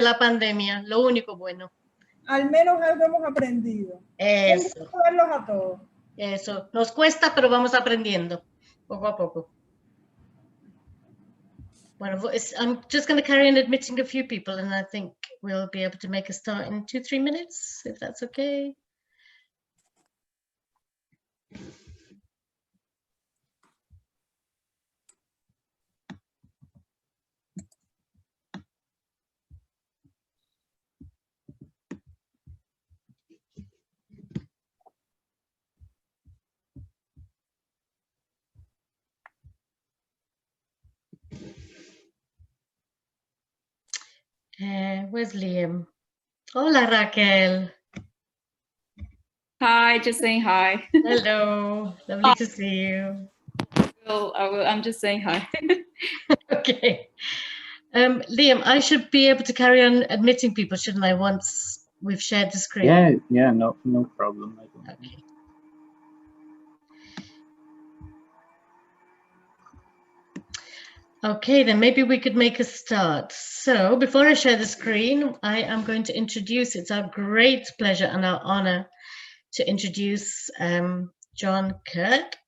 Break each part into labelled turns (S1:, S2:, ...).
S1: la pandemia, lo único bueno.
S2: Al menos algo hemos aprendido.
S1: Eso.
S2: Verlos a todos.
S1: Eso. Nos cuesta, pero vamos aprendiendo poco a poco. Bueno, I'm just going to carry on admitting a few people, and I think we'll be able to make a start in 2-3 minutes, if that's okay. Where's Liam? Hola, Raquel.
S3: Hi, just saying hi.
S1: Hello, lovely to see you.
S3: I'm just saying hi.
S1: Okay. Liam, I should be able to carry on admitting people, shouldn't I, once we've shared the screen?
S4: Yeah, no problem.
S1: Okay. Okay, then maybe we could make a start. So before I share the screen, I am going to introduce, it's our great pleasure and our honor to introduce John Kirk,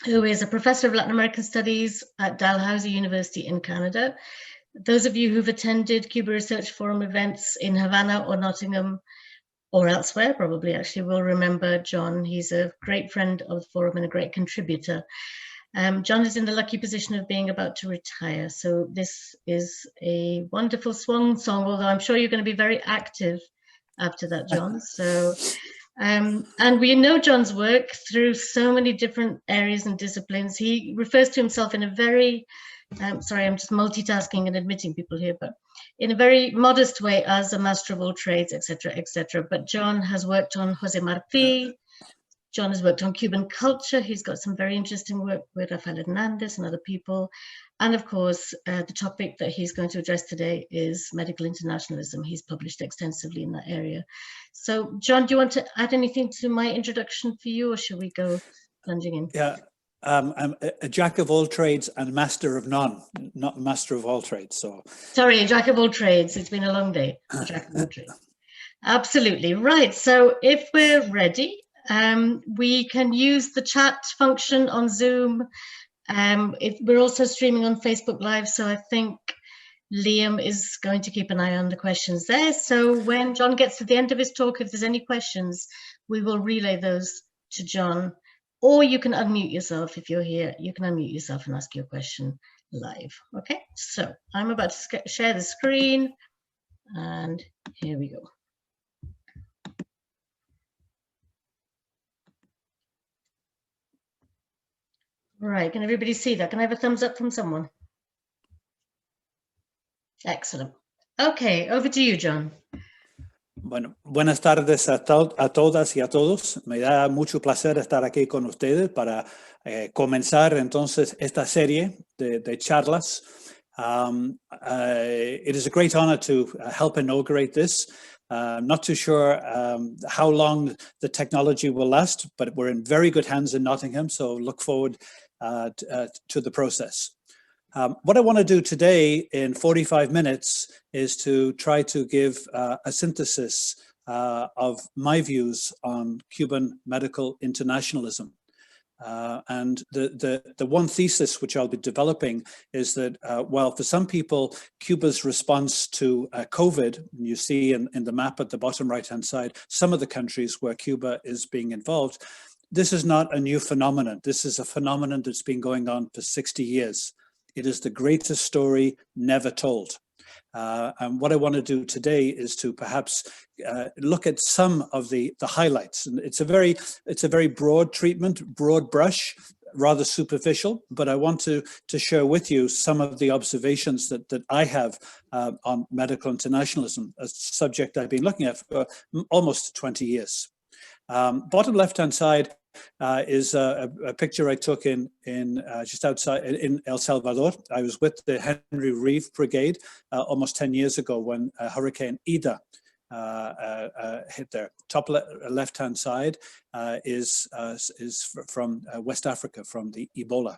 S1: who is a professor of Latin American Studies at Dalhousie University in Canada. Those of you who've attended Cuba Research Forum events in Havana or Nottingham or elsewhere probably actually will remember John. He's a great friend of the forum and a great contributor. John is in the lucky position of being about to retire. So this is a wonderful swan song, although I'm sure you're going to be very active after that, John. So, and we know John's work through so many different areas and disciplines. He refers to himself in a very, sorry, I'm just multitasking and admitting people here, but in a very modest way as a master of all trades, etc., etc. But John has worked on Jose Marti. John has worked on Cuban culture. He's got some very interesting work with Rafael Hernandez and other people. And of course, the topic that he's going to address today is medical internationalism. He's published extensively in that area. So, John, do you want to add anything to my introduction for you, or should we go plunging in?
S5: Yeah, I'm a jack of all trades and master of none, not master of all trades. So,
S1: sorry, a jack of all trades. It's been a long day. A jack of all trades. Absolutely right. So, if we're ready, we can use the chat function on Zoom. We're also streaming on Facebook Live, so I think Liam is going to keep an eye on the questions there. So when John gets to the end of his talk, if there's any questions, we will relay those to John. Or you can unmute yourself if you're here. You can unmute yourself and ask your question live. Okay, so I'm about to share the screen, and here we go. Right, can everybody see that? Can I have a thumbs up from someone? Excellent. Okay, over to you, John.
S5: Bueno, buenas tardes a todas y a todos. Me da mucho placer estar aquí con ustedes para comenzar entonces esta serie de charlas. It is a great honor to help inaugurate this. Not too sure how long the technology will last, but we're in very good hands in Nottingham, so look forward to the process. What I want to do today in 45 minutes is to try to give a synthesis of my views on Cuban medical internationalism. And the one thesis which I'll be developing is that while for some people Cuba's response to COVID, you see in the map at the bottom right hand side, some of the countries where Cuba is being involved, this is not a new phenomenon. This is a phenomenon that's been going on for 60 years. It is the greatest story never told. And what I want to do today is to perhaps look at some of the highlights. And it's a very broad treatment, broad brush, rather superficial, but I want to share with you some of the observations that I have on medical internationalism, a subject I've been looking at for almost 20 years. Bottom left-hand side is a picture I took in just outside in El Salvador. I was with the Henry Reeve Brigade almost 10 years ago when Hurricane Ida hit there. Top left-hand side is from West Africa, from the Ebola.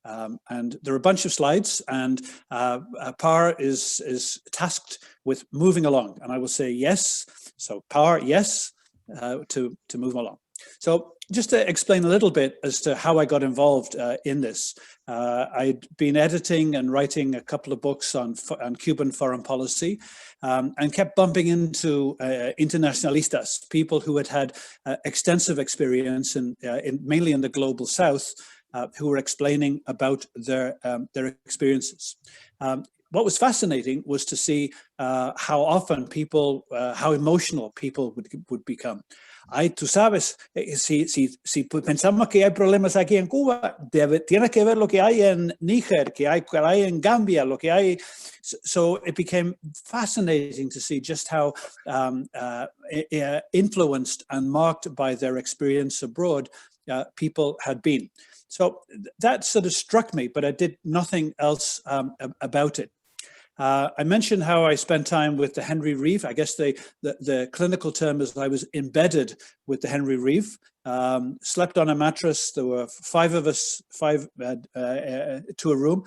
S5: And there are a bunch of slides, and Power is tasked with moving along. And I will say yes. So Power, yes, to move along. So just to explain a little bit as to how I got involved in this, I'd been editing and writing a couple of books on Cuban foreign policy, and kept bumping into internationalistas, people who had had extensive experience mainly in the global South, who were explaining about their experiences. What was fascinating was to see how often people, how emotional people would become. Tú sabes, si pensamos que hay problemas aquí en Cuba, tiene que ver lo que hay en Níger, que hay en Gambia, lo que hay. So it became fascinating to see just how influenced and marked by their experience abroad people had been. So that sort of struck me, but I did nothing else about it. I mentioned how I spent time with the Henry Reeve. I guess the clinical term is I was embedded with the Henry Reeve, slept on a mattress. There were five of us, to a room,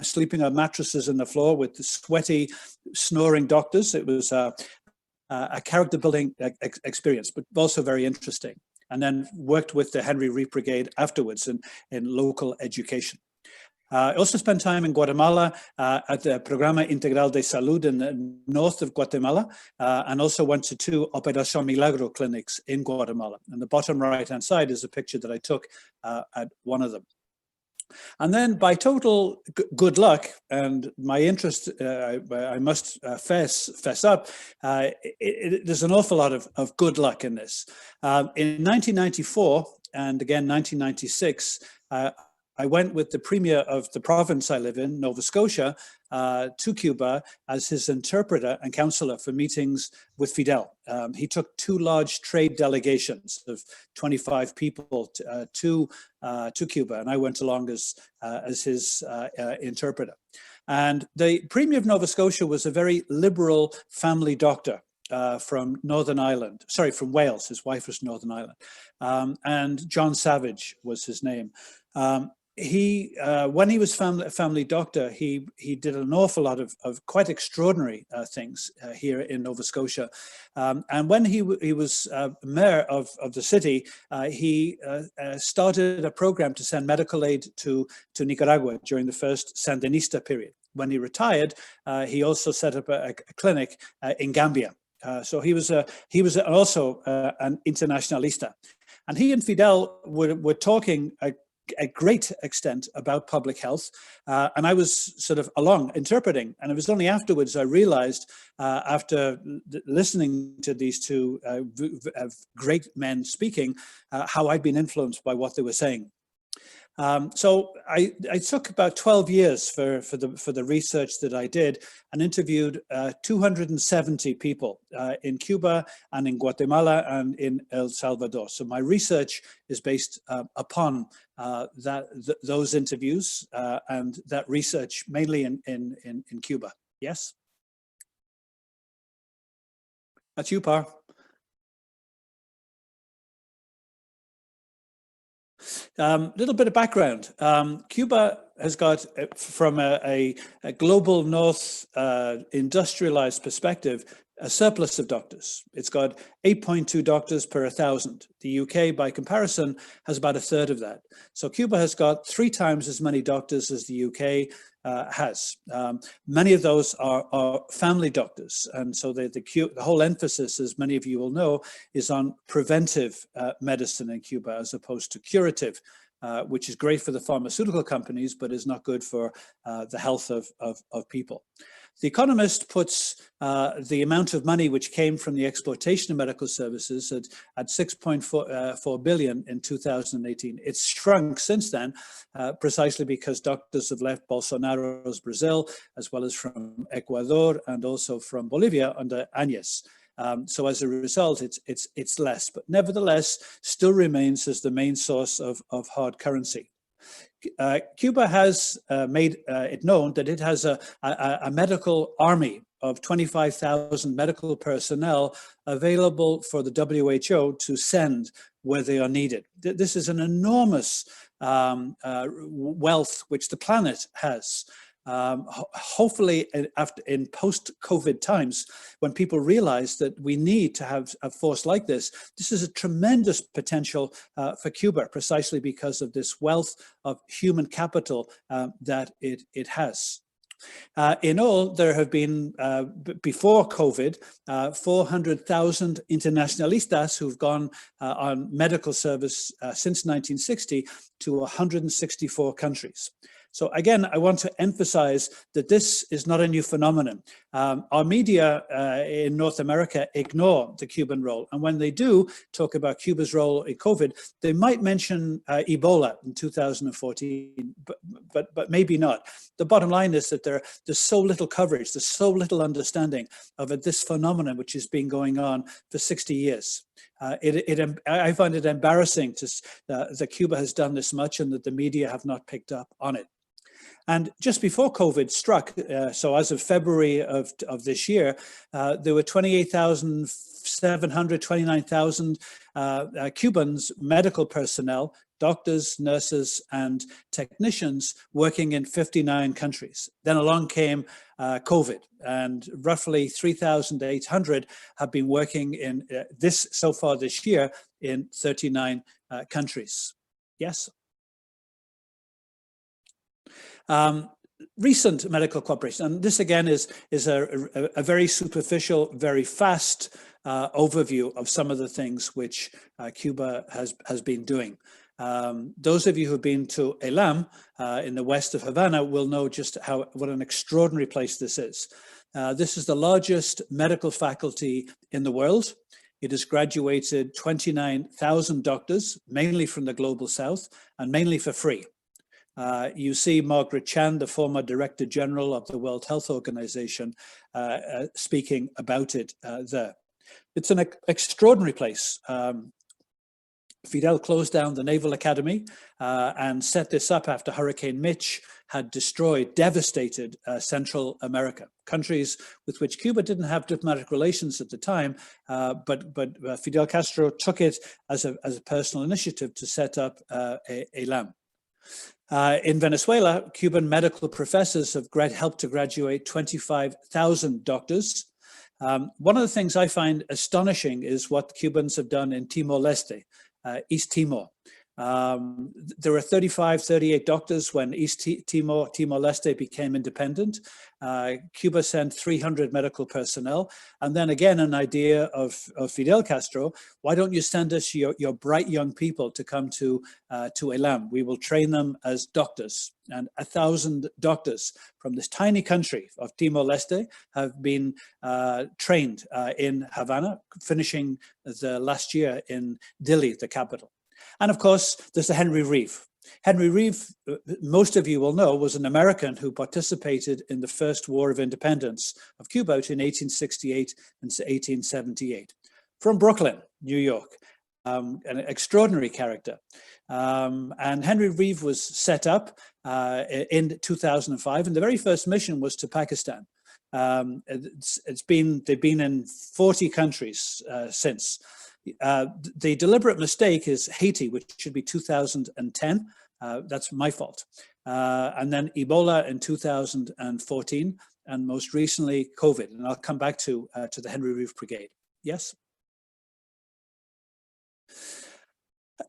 S5: sleeping on mattresses on the floor with the sweaty, snoring doctors. It was a character building experience, but also very interesting. And then worked with the Henry Reeve Brigade afterwards in local education. I also spent time in Guatemala at the Programa Integral de Salud in the north of Guatemala, and also went to 2 Operación Milagro clinics in Guatemala. And the bottom right-hand side is a picture that I took at one of them. And then by total good luck and my interest, I must fess up, there's an awful lot of good luck in this. In 1994 and again 1996, I went with the premier of the province I live in, Nova Scotia, to Cuba as his interpreter and counselor for meetings with Fidel. He took 2 large trade delegations of 25 people to Cuba, and I went along as his interpreter. And the premier of Nova Scotia was a very liberal family doctor. From Northern Ireland, sorry, from Wales. His wife was Northern Ireland, and John Savage was his name. When he was family doctor, he did an awful lot of quite extraordinary things here in Nova Scotia. And when he was mayor of the city, he started a program to send medical aid to Nicaragua during the first Sandinista period. When he retired, he also set up a clinic in Gambia. So he was also an internationalista, and he and Fidel were talking at great extent about public health, and I was sort of along interpreting. And it was only afterwards I realized, after listening to these 2 great men speaking, how I'd been influenced by what they were saying. So I took about 12 years for the research that I did, and interviewed 270 people in Cuba and in Guatemala and in El Salvador. So my research is based upon those interviews and that research mainly in Cuba. Yes? That's you, Par. Little bit of background. Cuba has got, from a global north industrialized perspective, a surplus of doctors. It's got 8.2 doctors per 1,000. The UK, by comparison, has about a third of that. So Cuba has got 3 times as many doctors as the UK has. Many of those are family doctors. And so the whole emphasis, as many of you will know, is on preventive medicine in Cuba as opposed to curative, which is great for the pharmaceutical companies, but is not good for the health of people. The Economist puts the amount of money which came from the exploitation of medical services at 6.4 billion in 2018. It's shrunk since then, precisely because doctors have left Bolsonaro's Brazil, as well as from Ecuador and also from Bolivia under Áñez. So as a result, it's less, but nevertheless still remains as the main source of hard currency. Cuba has made it known that it has a medical army of 25,000 medical personnel available for the WHO to send where they are needed. This is an enormous wealth which the planet has. Hopefully in post-COVID times, when people realize that we need to have a force like this is a tremendous potential for Cuba, precisely because of this wealth of human capital that it has. In all, there have been, before COVID, 400,000 internationalistas who've gone on medical service since 1960 to 164 countries. So again, I want to emphasize that this is not a new phenomenon. Our media in North America ignore the Cuban role. And when they do talk about Cuba's role in COVID, they might mention Ebola in 2014, but maybe not. The bottom line is that there's so little coverage, there's so little understanding of this phenomenon, which has been going on for 60 years. I find it embarrassing that Cuba has done this much and that the media have not picked up on it. And just before COVID struck, so as of February of this year, there were 28,700, 29,000 Cubans, medical personnel, doctors, nurses, and technicians working in 59 countries. Then along came COVID, and roughly 3,800 have been working in so far this year in 39 countries. Yes? Recent medical cooperation, and this again is a very superficial, very fast overview of some of the things which Cuba has been doing. Those of you who've been to Helm in the west of Havana will know just what an extraordinary place this is. This is the largest medical faculty in the world. It has graduated 29,000 doctors, mainly from the global south, and mainly for free. You see Margaret, the former Director General of the World Health Organization, speaking about it there. It's an extraordinary place. Fidel closed down the Naval Academy and set this up after Hurricane Mitch had devastated Central America, countries with which Cuba didn't have diplomatic relations at the time, but Fidel Castro took it as a personal initiative to set up Helm. In Venezuela, Cuban medical professors have helped to graduate 25,000 doctors. One of the things I find astonishing is what Cubans have done in Timor-Leste, East Timor. There were 38 doctors when East Timor-Leste became independent. Cuba sent 300 medical personnel. And then again, an idea of Fidel Castro, why don't you send us your bright young people to come to Helm? We will train them as doctors. And 1,000 doctors from this tiny country of Timor-Leste have been trained in Havana, finishing the last year in Dili, the capital. And of course, there's the Henry Reeve. Henry Reeve, most of you will know, was an American who participated in the first War of Independence of Cuba between 1868 and 1878. From Brooklyn, New York, an extraordinary character. And Henry Reeve was set up in 2005, and the very first mission was to Pakistan. They've been in 40 countries since. The deliberate mistake is Haiti, which should be 2010. That's my fault. And then Ebola in 2014, and most recently COVID. And I'll come back to the Henry Reeve Brigade. Yes.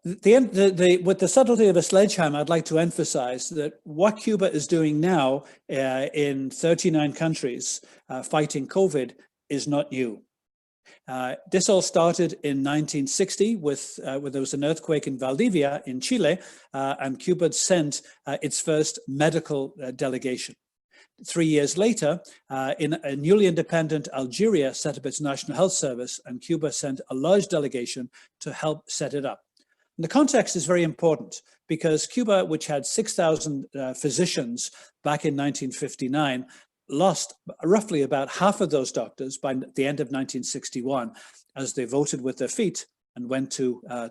S5: With the subtlety of a sledgehammer, I'd like to emphasize that what Cuba is doing now in 39 countries fighting COVID is not new. This all started in 1960 with there was an earthquake in Valdivia in Chile, and Cuba sent its first medical delegation. 3 years later, in a newly independent Algeria set up its National Health Service, and Cuba sent a large delegation to help set it up. And the context is very important because Cuba, which had 6,000 physicians back in 1959, lost roughly about half of those doctors by the end of 1961 as they voted with their feet and went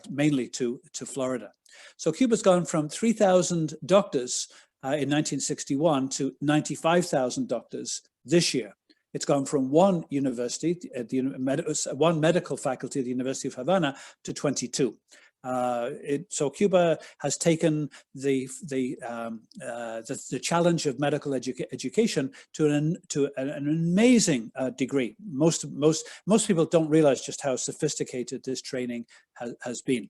S5: mainly to Florida. So Cuba's gone from 3,000 doctors in 1961 to 95,000 doctors this year. It's gone from one university, one medical faculty at the University of Havana, to 22. So Cuba has taken the challenge of medical education to an amazing degree. Most people don't realize just how sophisticated this training has been.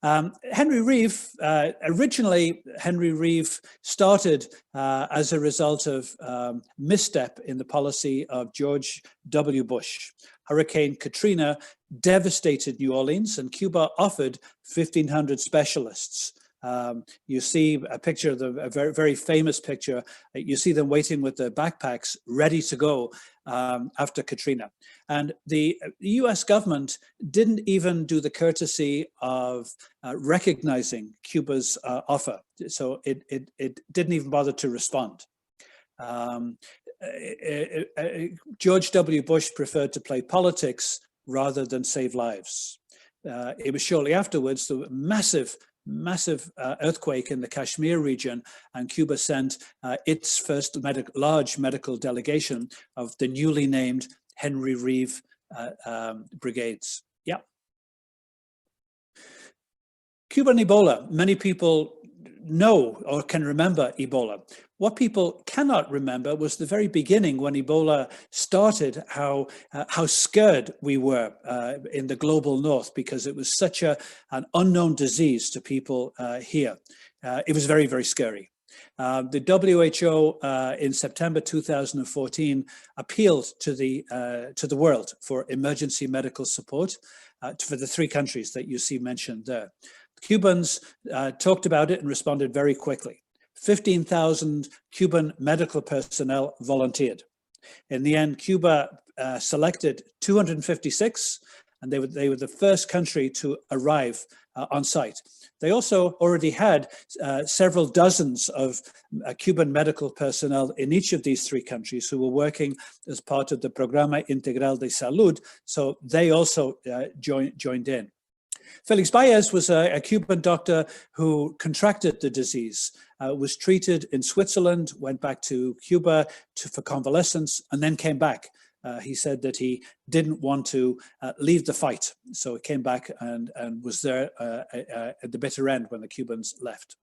S5: Henry Reeve, originally Henry Reeve started as a result of misstep in the policy of George W. Bush. Hurricane Katrina devastated New Orleans, and Cuba offered 1,500 specialists. You see a picture of a very, very famous picture. You see them waiting with their backpacks ready to go after Katrina. And the US government didn't even do the courtesy of recognizing Cuba's offer. So it didn't even bother to respond. George W. Bush preferred to play politics rather than save lives. It was shortly afterwards, the massive earthquake in the Kashmir region, and Cuba sent its first large medical delegation of the newly named Henry Reeve brigades. Yeah. Cuba and Ebola. Many people know or can remember Ebola. What people cannot remember was the very beginning when Ebola started, how scared we were in the global north, because it was such an unknown disease to people here. It was very, very scary. The WHO in September 2014 appealed to the world for emergency medical support for the 3 countries that you see mentioned there. The Cubans talked about it and responded very quickly. 15,000 Cuban medical personnel volunteered. In the end, Cuba selected 256, and they were the first country to arrive on site. They also already had several dozens of Cuban medical personnel in each of these 3 countries who were working as part of the Programa Integral de Salud, so they also joined in. Felix Baez was a Cuban doctor who contracted the disease, was treated in Switzerland, went back to Cuba for convalescence, and then came back. He said that he didn't want to leave the fight, so he came back and was there at the bitter end when the Cubans left.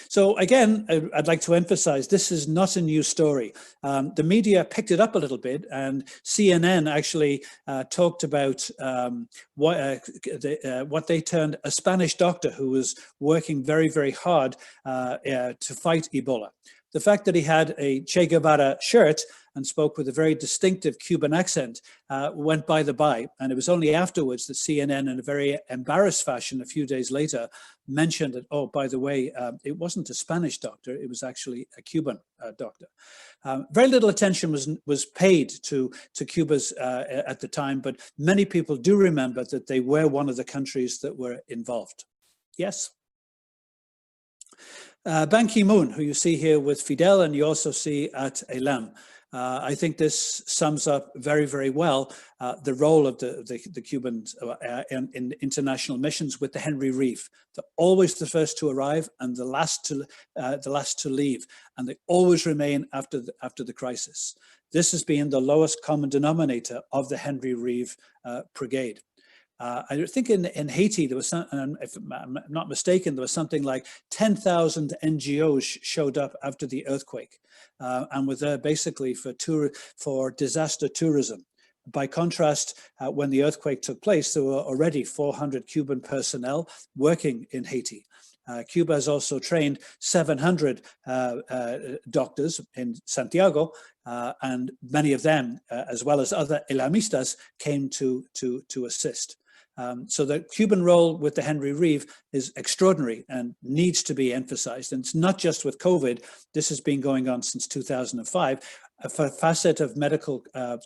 S5: So again, I'd like to emphasize, this is not a new story. The media picked it up a little bit, and CNN actually talked about what they termed a Spanish doctor who was working very, very hard to fight Ebola. The fact that he had a Che Guevara shirt and spoke with a very distinctive Cuban accent went by the by. And it was only afterwards that CNN, in a very embarrassed fashion, a few days later, mentioned that, oh, by the way, it wasn't a Spanish doctor, it was actually a Cuban doctor. Very little attention was paid to Cuba's at the time, but many people do remember that they were one of the countries that were involved. Yes? Ban Ki-moon, who you see here with Fidel, and you also see at Helm. I think this sums up very, very well the role of the Cubans in international missions with the Henry Reeve. They're always the first to arrive and the last to leave, and they always remain after the crisis. This has been the lowest common denominator of the Henry Reeve brigade. I think in Haiti, there was some, if I'm not mistaken, there was something like 10,000 NGOs showed up after the earthquake and were there basically for disaster tourism. By contrast, when the earthquake took place, there were already 400 Cuban personnel working in Haiti. Cuba has also trained 700 doctors in Santiago, and many of them, as well as other Helmistas, came to assist. So the Cuban role with the Henry Reeve is extraordinary and needs to be emphasized. And it's not just with COVID. This has been going on since 2005, a facet of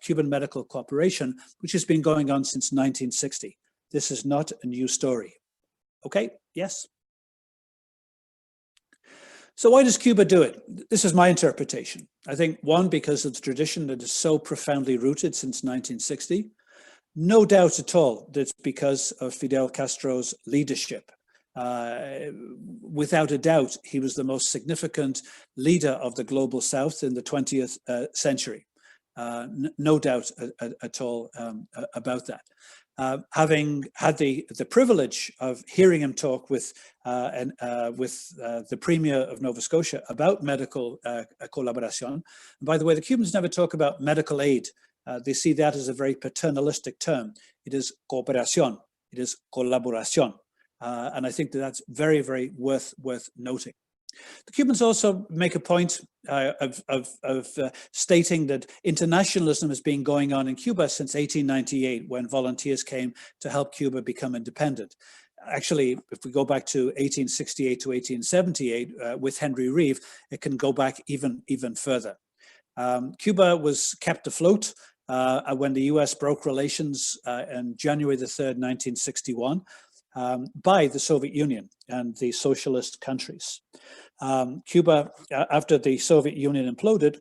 S5: Cuban medical cooperation, which has been going on since 1960. This is not a new story. Okay, yes? So why does Cuba do it? This is my interpretation. I think, one, because of the tradition that is so profoundly rooted since 1960. No doubt at all that it's because of Fidel Castro's leadership. Without a doubt, he was the most significant leader of the global South in the 20th century. no doubt at all about that. Having had the privilege of hearing him talk with the Premier of Nova Scotia about medical collaboración. And by the way, the Cubans never talk about medical aid. They see that as a very paternalistic term. It is cooperación. It is colaboración. And I think that that's very, very worth noting. The Cubans also make a point of stating that internationalism has been going on in Cuba since 1898, when volunteers came to help Cuba become independent. Actually, if we go back to 1868 to 1878 with Henry Reeve, it can go back even further. Cuba was kept afloat when the US broke relations on January the 3rd, 1961, by the Soviet Union and the socialist countries. Cuba, after the Soviet Union imploded,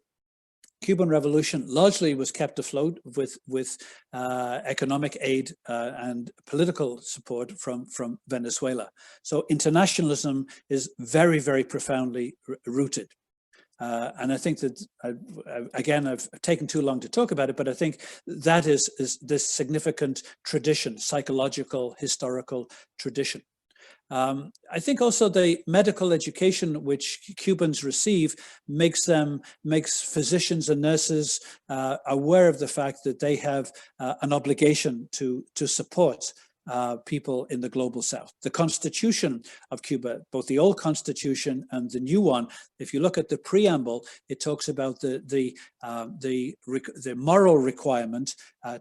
S5: Cuban Revolution largely was kept afloat with economic aid and political support from Venezuela. So internationalism is very, very profoundly rooted. And I think that, again, I've taken too long to talk about it, but I think that is this significant tradition, psychological, historical tradition. I think also the medical education which Cubans receive makes physicians and nurses aware of the fact that they have an obligation to support people in the global south. The Constitution of Cuba, both the old Constitution and the new one, if you look at the preamble, it talks about the moral requirement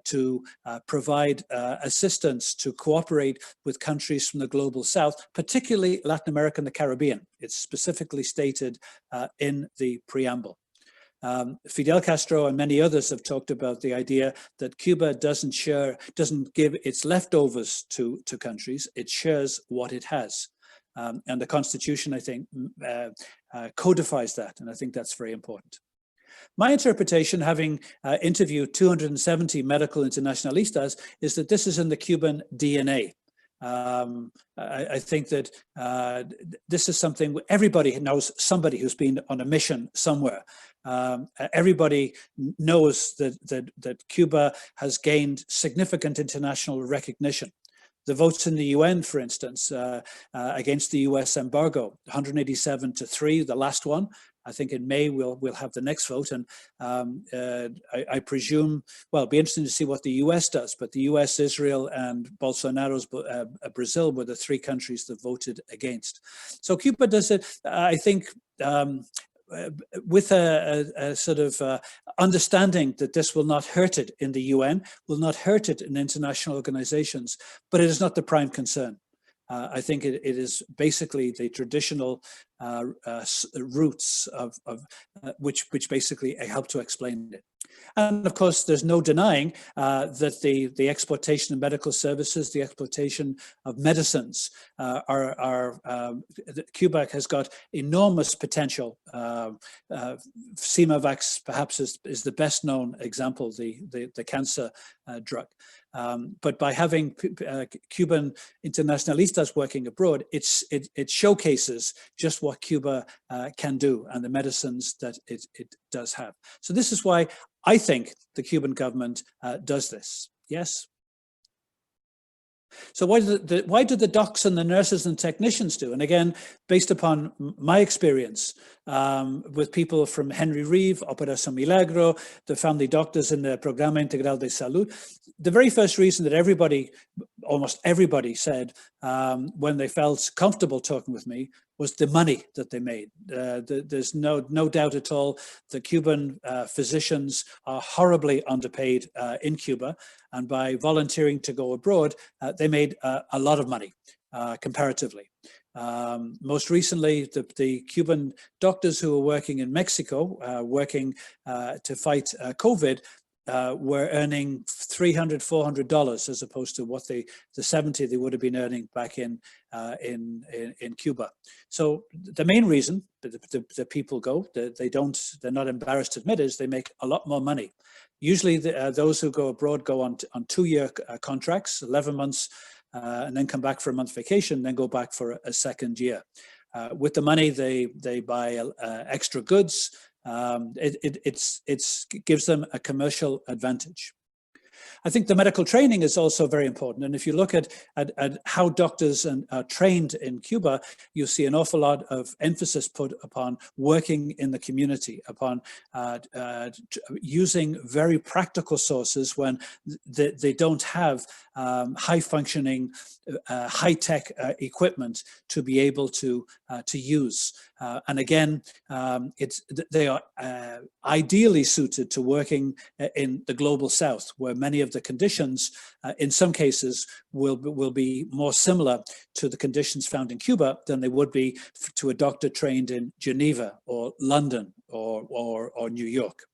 S5: to provide assistance, to cooperate with countries from the global south, particularly Latin America and the Caribbean. It's specifically stated in the preamble. Fidel Castro and many others have talked about the idea that Cuba doesn't give its leftovers to countries, it shares what it has. And the Constitution, I think, codifies that, and I think that's very important. My interpretation, having interviewed 270 medical internationalistas, is that this is in the Cuban DNA. I think that this is something everybody knows, somebody who's been on a mission somewhere. Everybody knows that Cuba has gained significant international recognition. The votes in the UN, for instance, against the US embargo, 187 to 3, the last one. I think in May we'll have the next vote, and I presume, well, it'll be interesting to see what the US does, but the US, Israel, and Bolsonaro's Brazil were the 3 countries that voted against. So Cuba does it, I think, with a sort of understanding that this will not hurt it in the UN, will not hurt it in international organizations, but it is not the prime concern. I think it is basically the traditional roots of which basically help to explain it. And of course, there's no denying that the exploitation of medical services, the exploitation of medicines Cuba has got enormous potential. Simavax perhaps is the best known example, the cancer drug. But by having Cuban internationalistas working abroad, it showcases just what Cuba can do and the medicines that it does have. So this is why I think the Cuban government does this. Yes. So why do the docs and the nurses and technicians do? And again, based upon my experience with people from Henry Reeve, Operación Milagro, the family doctors in the Programa Integral de Salud, the very first reason that almost everybody said when they felt comfortable talking with me was the money that they made. There's no doubt at all the Cuban physicians are horribly underpaid in Cuba, and by volunteering to go abroad, they made a lot of money comparatively. Most recently, the Cuban doctors who were working in Mexico, working to fight COVID, were earning $300, $400 as opposed to what the 70 they would have been earning back in Cuba. So the main reason that people go, they're not embarrassed to admit, is they make a lot more money. Usually those who go abroad go on 2-year contracts, 11 months, and then come back for a month vacation, then go back for a second year. With the money, they buy extra goods. It gives them a commercial advantage. I think the medical training is also very important. And if you look at how doctors are trained in Cuba, you see an awful lot of emphasis put upon working in the community, upon using very practical sources when they don't have high-functioning, high-tech equipment to be able to use. And again, they are ideally suited to working in the global south, where many of the conditions, in some cases, will be more similar to the conditions found in Cuba than they would be to a doctor trained in Geneva or London or New York.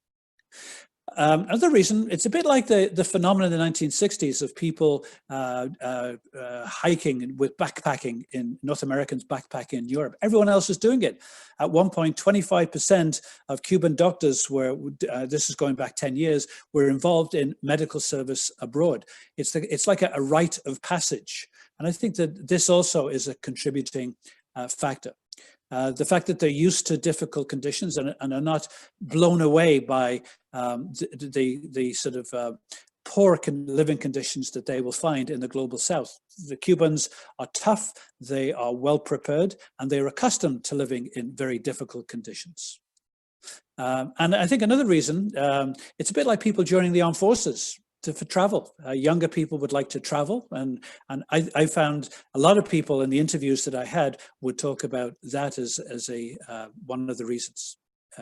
S5: Another reason, it's a bit like the phenomenon in the 1960s of people hiking with backpacking in North Americans backpacking in Europe. Everyone else is doing it. At one point, 25% of Cuban doctors were, this is going back 10 years, were involved in medical service abroad. It's like a rite of passage. And I think that this also is a contributing factor. The fact that they're used to difficult conditions and are not blown away by the sort of poor living conditions that they will find in the global south. The Cubans are tough, they are well prepared, and they're accustomed to living in very difficult conditions. And I think another reason, it's a bit like people joining the armed forces. For travel. Younger people would like to travel, and I found a lot of people in the interviews that I had would talk about that as a one of the reasons.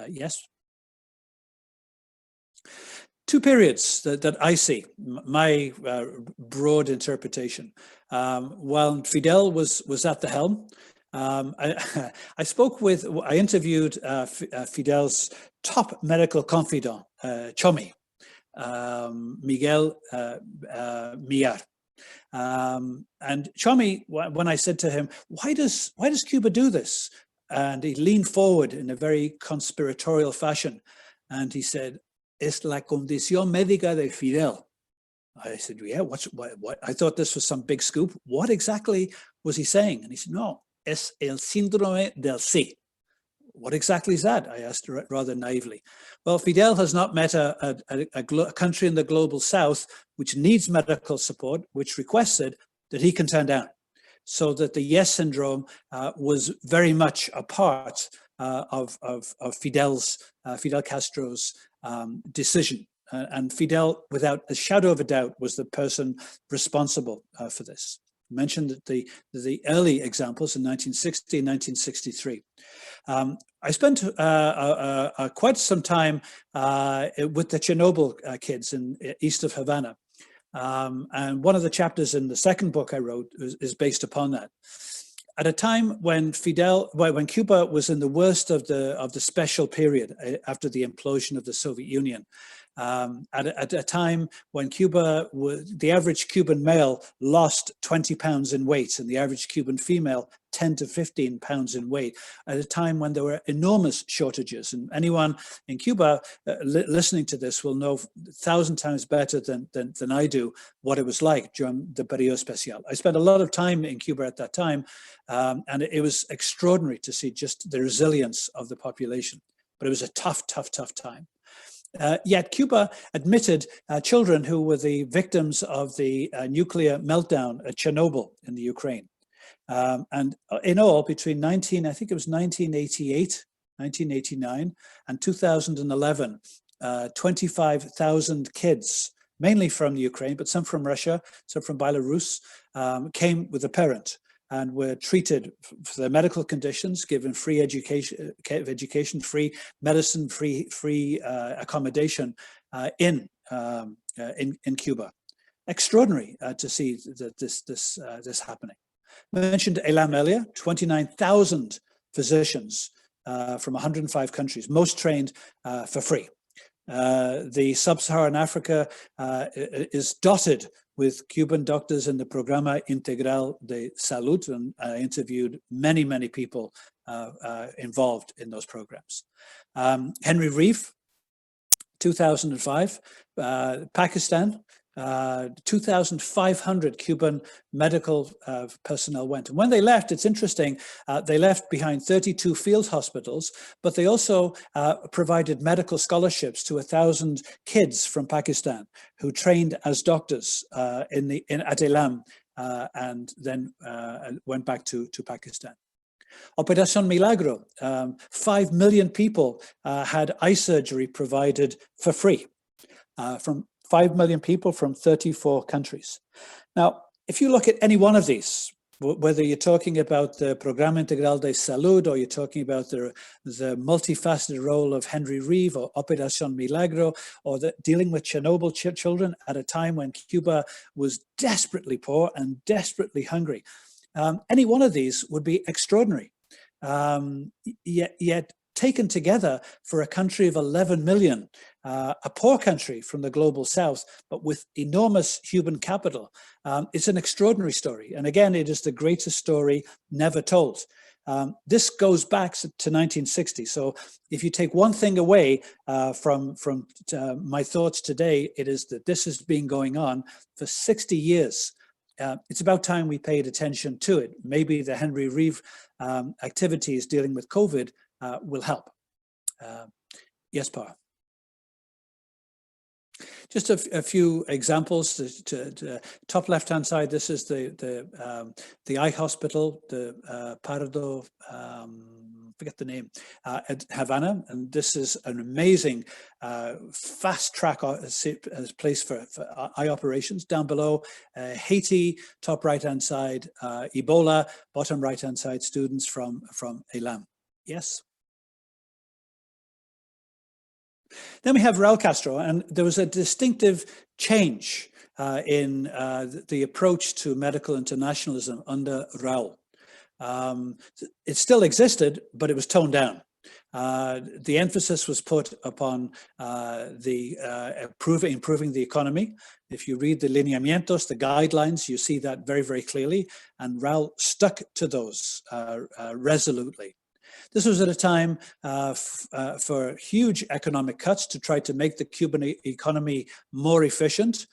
S5: Yes. Two periods that I see, my broad interpretation. While Fidel was at the helm, I interviewed Fidel's top medical confidant, Chomi. Miguel Millar. And Chomi, when I said to him, why does Cuba do this? And he leaned forward in a very conspiratorial fashion. And he said, es la condición médica de Fidel. I said, yeah, what? I thought this was some big scoop. What exactly was he saying? And he said, no, es el síndrome del sí. What exactly is that? I asked rather naively. Well, Fidel has not met a country in the global south which needs medical support, which requests it, that he can turn down. So that the yes syndrome was very much a part of Fidel Castro's decision. And Fidel, without a shadow of a doubt, was the person responsible for this. I mentioned that the early examples in 1960 and 1963. I spent quite some time with the Chernobyl kids east of Havana. And one of the chapters in the second book I wrote is based upon that. At a time when Cuba was in the worst of the special period after the implosion of the Soviet Union, at a time when the average Cuban male lost 20 pounds in weight and the average Cuban female 10 to 15 pounds in weight, at a time when there were enormous shortages. And anyone in Cuba listening to this will know 1,000 times better than I do what it was like during the Periodo Especial. I spent a lot of time in Cuba at that time, and it was extraordinary to see just the resilience of the population. But it was a tough time. Yet Cuba admitted children who were the victims of the nuclear meltdown at Chernobyl in the Ukraine. And in all, between 1988, 1989, and 2011, 25,000 kids, mainly from the Ukraine, but some from Russia, some from Belarus, came with a parent and were treated for their medical conditions, given free education, free medicine, free accommodation in Cuba. Extraordinary to see this happening. I mentioned Helm earlier, 29,000 physicians from 105 countries, most trained for free. The sub-Saharan Africa is dotted with Cuban doctors in the Programa Integral de Salud, and I interviewed many people involved in those programs. Henry Reef, 2005, Pakistan, 2,500 Cuban medical personnel went. And when they left, it's interesting, they left behind 32 field hospitals, but they also provided medical scholarships to 1,000 kids from Pakistan who trained as doctors at Helm and then went back to Pakistan. Operación Milagro, 5 million people had eye surgery provided for free from 5 million people from 34 countries. Now, if you look at any one of these, whether you're talking about the Programa Integral de Salud or you're talking about the multifaceted role of Henry Reeve or Operación Milagro or dealing with Chernobyl children at a time when Cuba was desperately poor and desperately hungry, any one of these would be extraordinary. Yet taken together for a country of 11 million, a poor country from the global south, but with enormous human capital, it's an extraordinary story. And again, it is the greatest story never told. This goes back to 1960. So if you take one thing away from my thoughts today, it is that this has been going on for 60 years. It's about time we paid attention to it. Maybe the Henry Reeve activities dealing with COVID will help. Yes, Pa. Just a few examples. To top left-hand side, this is the eye hospital, the Pardo, forget the name, at Havana, and this is an amazing fast-track place for eye operations. Down below, Haiti, top right-hand side, Ebola, bottom right-hand side, students from Helm. Yes. Then we have Raúl Castro, and there was a distinctive change in the approach to medical internationalism under Raúl. It still existed, but it was toned down. The emphasis was put upon improving the economy. If you read the lineamientos, the guidelines, you see that very, very clearly, and Raúl stuck to those resolutely. This was at a time for huge economic cuts to try to make the Cuban economy more efficient.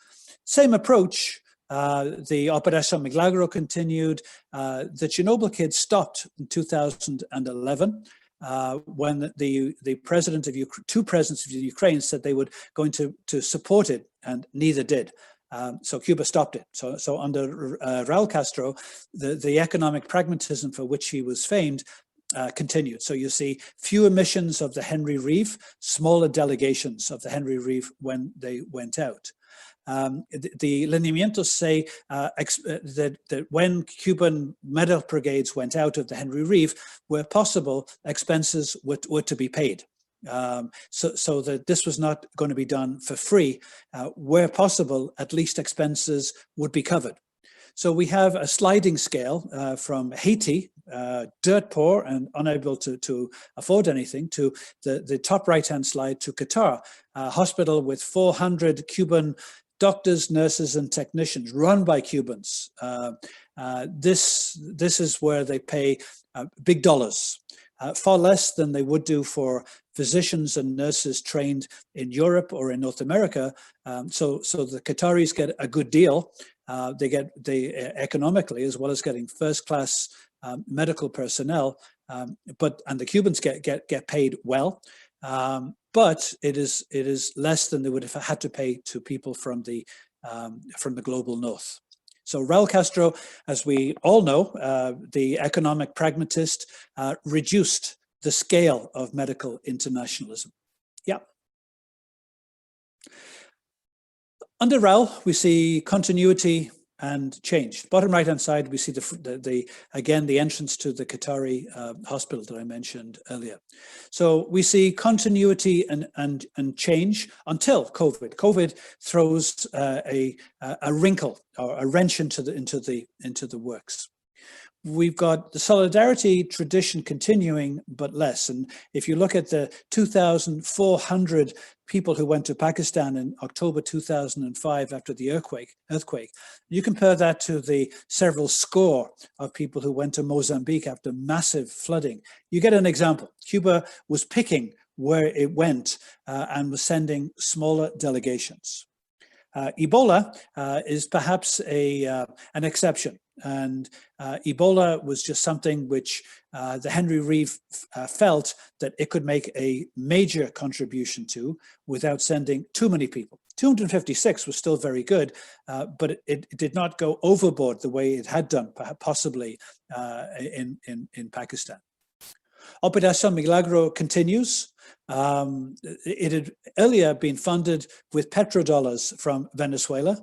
S5: Same approach, the Operación Milagro continued. The Chernobyl kids stopped in 2011 when the president of two presidents of Ukraine said they were going to support it, and neither did. So Cuba stopped it. So under Raúl Castro, the economic pragmatism for which he was famed continued. So you see fewer missions of the Henry Reeve, smaller delegations of the Henry Reeve when they went out. The lineamientos say that when Cuban medical brigades went out of the Henry Reeve, where possible, expenses were to be paid. So that this was not going to be done for free. Where possible, at least expenses would be covered. So we have a sliding scale from Haiti, dirt poor and unable to afford anything, to the top right-hand slide, to Qatar, a hospital with 400 Cuban doctors, nurses, and technicians run by Cubans. This is where they pay big dollars, far less than they would do for physicians and nurses trained in Europe or in North America. So the Qataris get a good deal. They get economically, as well as getting first-class medical personnel, and the Cubans get paid well. But it is less than they would have had to pay to people from the global north. So Raúl Castro, as we all know, the economic pragmatist, reduced the scale of medical internationalism. Yeah. Under Raúl, we see continuity and change. Bottom right-hand side, we see again the entrance to the Qatari hospital that I mentioned earlier. So we see continuity and change until COVID. COVID throws a wrinkle or a wrench into the works. We've got the solidarity tradition continuing, but less. And if you look at the 2,400 people who went to Pakistan in October 2005 after the earthquake, you compare that to the several score of people who went to Mozambique after massive flooding, you get an example. Cuba was picking where it went and was sending smaller delegations. Ebola is perhaps an exception. And Ebola was just something which the Henry Reeve felt that it could make a major contribution to without sending too many people. 256 was still very good, but it did not go overboard the way it had done, possibly in Pakistan. Operación Milagro continues. It had earlier been funded with petrodollars from Venezuela.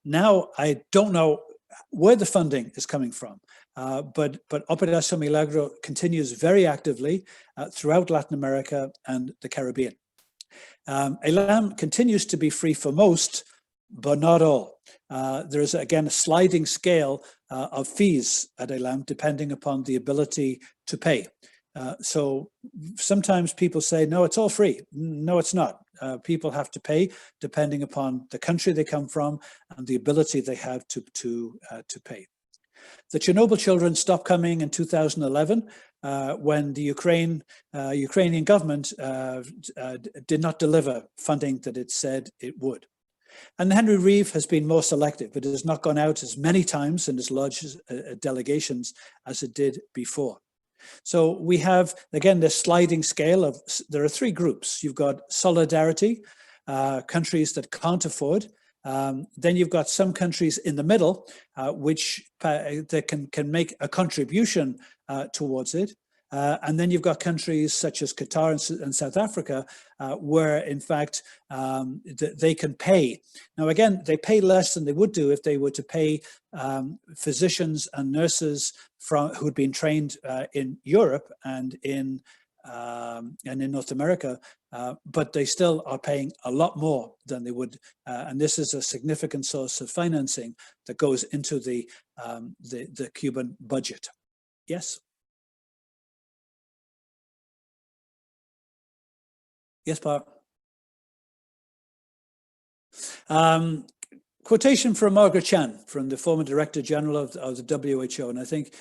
S5: Now I don't know where the funding is coming from, but Operación Milagro continues very actively throughout Latin America and the Caribbean. Helm continues to be free for most, but not all. There is again a sliding scale of fees at Helm depending upon the ability to pay. So sometimes people say, no, it's all free. No, it's not. People have to pay depending upon the country they come from and the ability they have to pay. The Chernobyl children stopped coming in 2011 when the Ukrainian government did not deliver funding that it said it would. And Henry Reeve has been more selective. It has not gone out as many times and as large delegations as it did before. So we have, again, this sliding scale of, there are three groups. You've got solidarity, countries that can't afford. Then you've got some countries in the middle, which that can make a contribution towards it. And then you've got countries such as Qatar and South Africa, where in fact they can pay. Now again, they pay less than they would do if they were to pay physicians and nurses who'd been trained in Europe and in North America, but they still are paying a lot more than they would. And this is a significant source of financing that goes into the Cuban budget. Yes. Yes, Bob. Quotation from Margaret Chan, from the former Director General of the WHO, and I think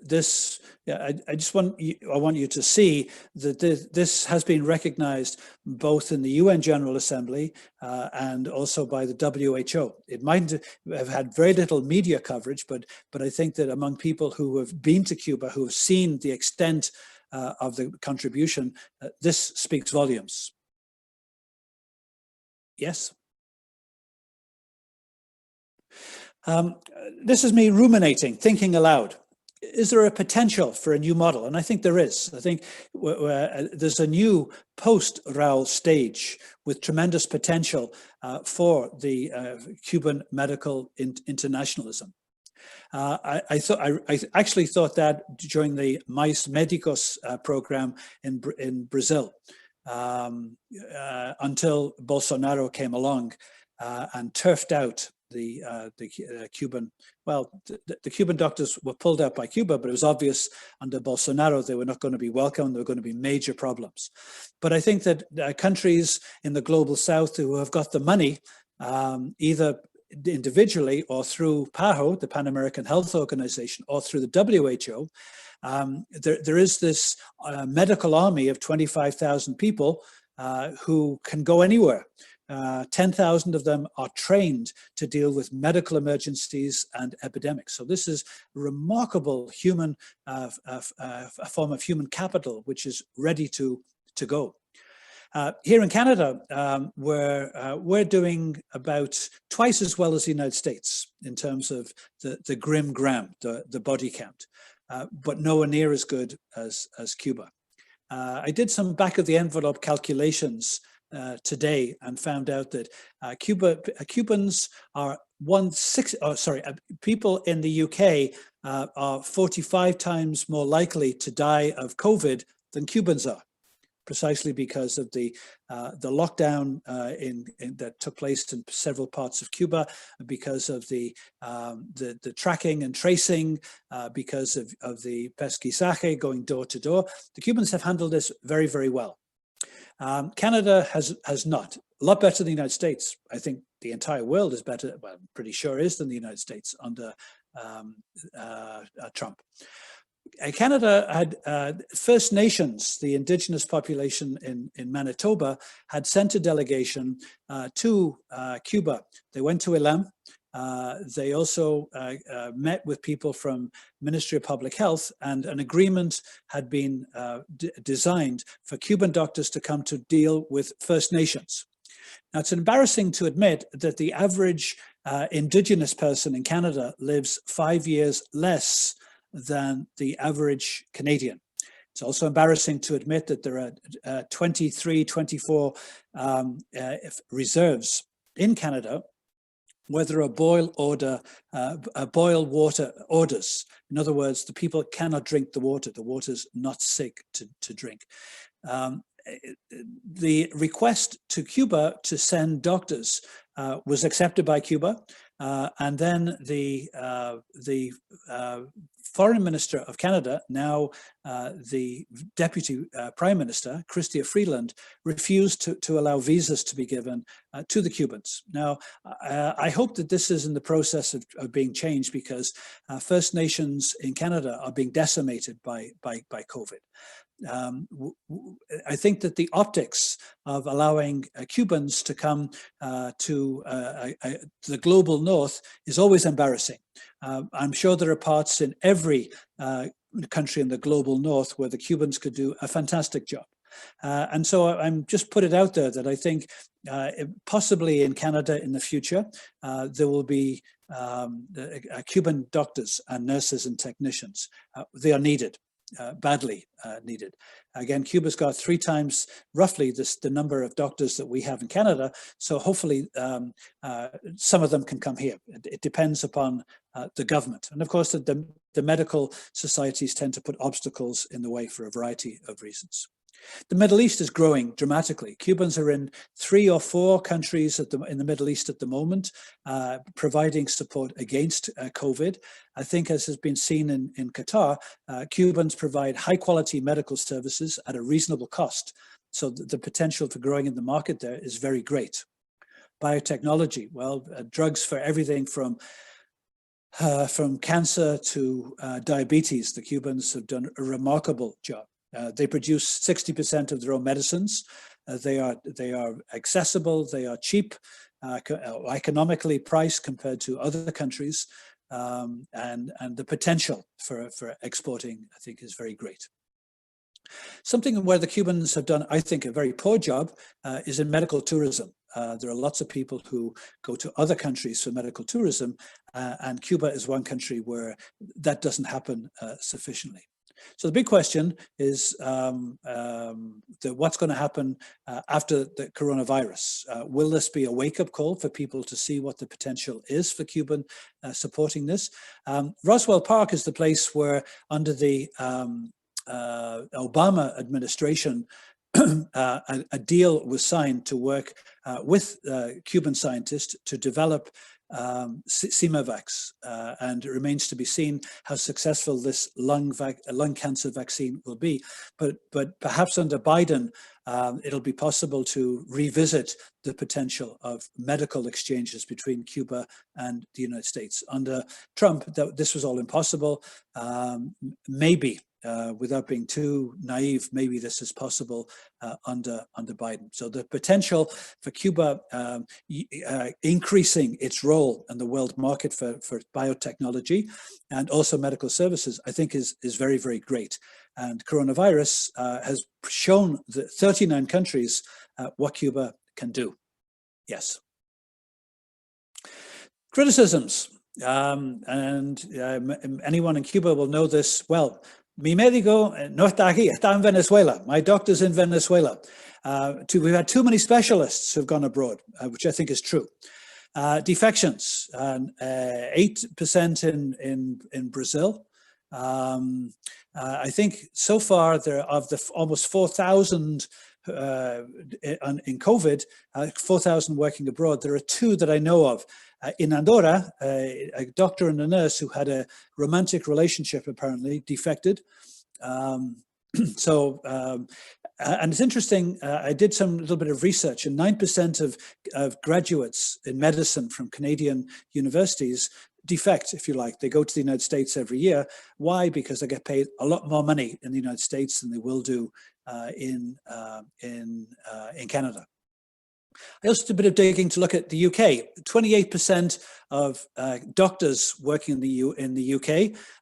S5: this. Yeah, I want you to see that this has been recognised both in the UN General Assembly and also by the WHO. It might have had very little media coverage, but I think that among people who have been to Cuba, who have seen the extent of the contribution, this speaks volumes. Yes. This is me ruminating, thinking aloud. Is there a potential for a new model? And I think there is. I think there's a new post-Raúl stage with tremendous potential for the Cuban Medical Internationalism. I actually thought that during the Mais Médicos program in Brazil, until Bolsonaro came along and turfed out the Cuban, well, the Cuban doctors were pulled out by Cuba, but it was obvious under Bolsonaro they were not going to be welcome. There were going to be major problems. But I think that countries in the global south who have got the money, either individually or through PAHO, the Pan American Health Organization, or through the WHO, there is this medical army of 25,000 people who can go anywhere. 10,000 of them are trained to deal with medical emergencies and epidemics. So this is a remarkable human, a form of human capital, which is ready to go. Here in Canada, we're doing about twice as well as the United States in terms of the grim gram, the body count, but nowhere near as good as Cuba. I did some back of the envelope calculations today and found out that Cubans are people in the UK are 45 times more likely to die of COVID than Cubans are, precisely because of the lockdown that took place in several parts of Cuba, because of the tracking and tracing, because of the pesquisaje going door to door. The Cubans have handled this very, very well. Canada has not. A lot better than the United States. I think the entire world is better, well, I'm pretty sure is, than the United States under Trump. Canada had First Nations, the indigenous population in Manitoba, had sent a delegation to Cuba. They went to Helm. They also met with people from Ministry of Public Health, and an agreement had been designed for Cuban doctors to come to deal with First Nations. Now, it's embarrassing to admit that the average indigenous person in Canada lives 5 years less than the average Canadian. It's also embarrassing to admit that there are 23, 24 reserves in Canada where there are boil water orders. In other words, the people cannot drink the water. The water's not safe to drink. The request to Cuba to send doctors was accepted by Cuba, and then the Foreign Minister of Canada, now the Deputy Prime Minister, Chrystia Freeland, refused to allow visas to be given to the Cubans. Now, I hope that this is in the process of being changed, because First Nations in Canada are being decimated by COVID. I think that the optics of allowing Cubans to come to the global north is always embarrassing. I'm sure there are parts in every country in the global north where the Cubans could do a fantastic job. And so I'm just put it out there that I think possibly in Canada in the future, there will be Cuban doctors and nurses and technicians. They are needed. Badly needed. Again, Cuba's got 3 times roughly the number of doctors that we have in Canada, so hopefully some of them can come here. It depends upon the government, and of course the medical societies tend to put obstacles in the way for a variety of reasons. The Middle East is growing dramatically. Cubans are in 3 or 4 countries in the Middle East at the moment, providing support against COVID. I think, as has been seen in Qatar, Cubans provide high quality medical services at a reasonable cost. So the potential for growing in the market there is very great. Biotechnology, well, drugs for everything from cancer to diabetes. The Cubans have done a remarkable job. They produce 60% of their own medicines. They are accessible. They are cheap, economically priced compared to other countries, and the potential for exporting, I think, is very great. Something where the Cubans have done, I think, a very poor job is in medical tourism. There are lots of people who go to other countries for medical tourism, and Cuba is one country where that doesn't happen sufficiently. So the big question is what's going to happen after the coronavirus? Will this be a wake-up call for people to see what the potential is for Cuban supporting this? Roswell Park is the place where, under the Obama administration, a deal was signed to work with Cuban scientists to develop CIMAVAX, and it remains to be seen how successful this lung cancer vaccine will be. But perhaps under Biden, it'll be possible to revisit the potential of medical exchanges between Cuba and the United States. Under Trump, this was all impossible. Maybe. Without being too naive, maybe this is possible under Biden. So the potential for Cuba increasing its role in the world market for biotechnology and also medical services, I think is very, very great. And coronavirus has shown the 39 countries what Cuba can do. Yes. Criticisms. Anyone in Cuba will know this well. Mi médico no está aquí, está en Venezuela. My doctor's in Venezuela. We've had too many specialists who've gone abroad, which I think is true. Defections, 8% in Brazil. I think so far there of the almost 4,000 in COVID, 4,000 working abroad. There are 2 that I know of. In Andorra, a doctor and a nurse who had a romantic relationship apparently defected. And it's interesting, I did a little bit of research, and 9% of graduates in medicine from Canadian universities defect, if you like. They go to the United States every year. Why? Because they get paid a lot more money in the United States than they will do in Canada. I also did a bit of digging to look at the UK. 28% of doctors working in the UK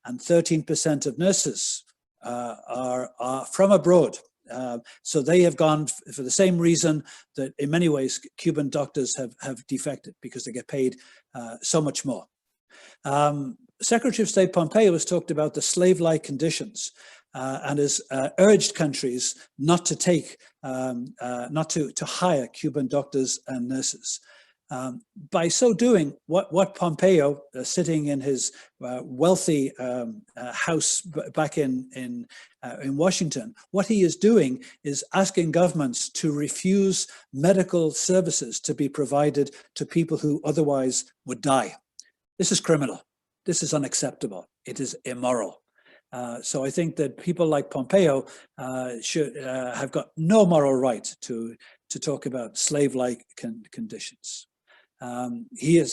S5: and 13% of nurses are from abroad. So they have gone for the same reason that in many ways Cuban doctors have defected, because they get paid so much more. Secretary of State Pompeo has talked about the slave-like conditions and has urged countries not to take, not to hire Cuban doctors and nurses. By so doing, what Pompeo, sitting in his wealthy house back in Washington, what he is doing is asking governments to refuse medical services to be provided to people who otherwise would die. This is criminal. This is unacceptable. It is immoral. So I think that people like Pompeo should have got no moral right to talk about slave-like conditions. He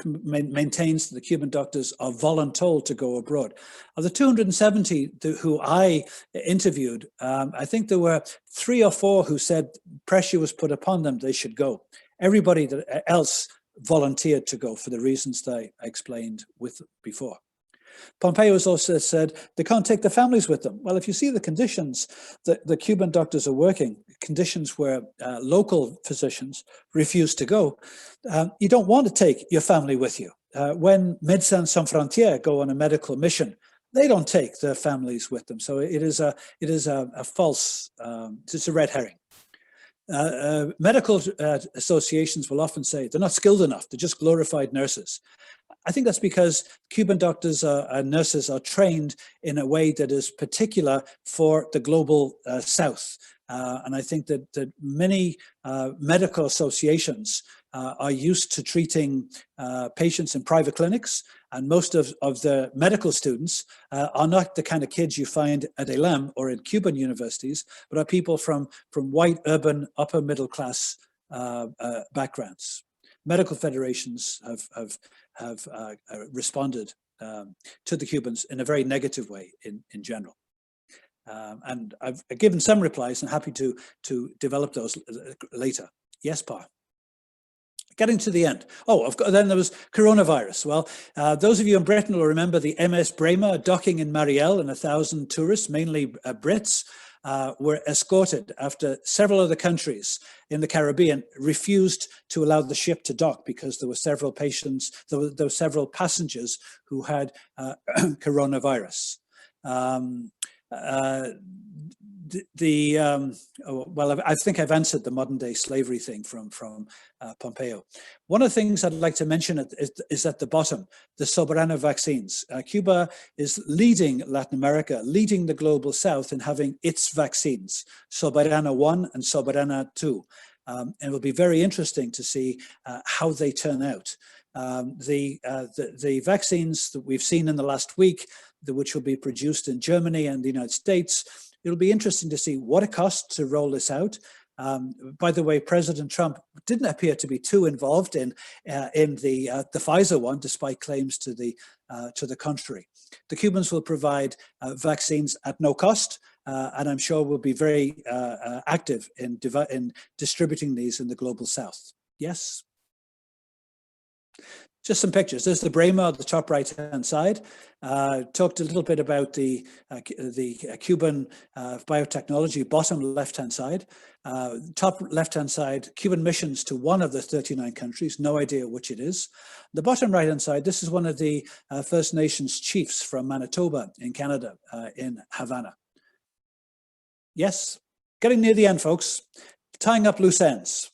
S5: maintains that the Cuban doctors are voluntold to go abroad. Of the 270 who I interviewed, I think there were 3 or 4 who said pressure was put upon them, they should go. Everybody else volunteered to go for the reasons that I explained before. Pompeo has also said they can't take their families with them. Well, if you see the conditions that the Cuban doctors are working, conditions where local physicians refuse to go, you don't want to take your family with you. When Médecins Sans Frontières go on a medical mission, they don't take their families with them. So it is a false, it's a red herring. Medical associations will often say they're not skilled enough, they're just glorified nurses. I think that's because Cuban doctors and nurses are trained in a way that is particular for the global South. And I think that many medical associations are used to treating patients in private clinics, and most of the medical students are not the kind of kids you find at Helm or in Cuban universities, but are people from white, urban, upper middle class backgrounds. Medical federations have responded to the Cubans in a very negative way in general. And I've given some replies and happy to develop those later. Yes, Pa. Getting to the end. Oh, then there was coronavirus. Well, those of you in Britain will remember the MS Bremer docking in Mariel, and 1,000 tourists, mainly Brits, were escorted after several other countries in the Caribbean refused to allow the ship to dock because there were several patients, there were several passengers who had coronavirus. Well, I think I've answered the modern day slavery thing from Pompeo. One of the things I'd like to mention is at the bottom, the Soberana vaccines. Cuba is leading Latin America, leading the global South in having its vaccines, Soberana 1 and Soberana 2. And it will be very interesting to see how they turn out. The vaccines that we've seen in the last week, which will be produced in Germany and the United States, it'll be interesting to see what it costs to roll this out. By the way, President Trump didn't appear to be too involved in the Pfizer one, despite claims to the contrary. The Cubans will provide vaccines at no cost, and I'm sure will be very active in distributing these in the global South. Yes. Just some pictures. There's the Bremer on the top right-hand side. Talked a little bit about the Cuban biotechnology, bottom left-hand side. Top left-hand side, Cuban missions to one of the 39 countries, no idea which it is. The bottom right-hand side, this is one of the First Nations chiefs from Manitoba in Canada, in Havana. Yes, getting near the end, folks. Tying up loose ends.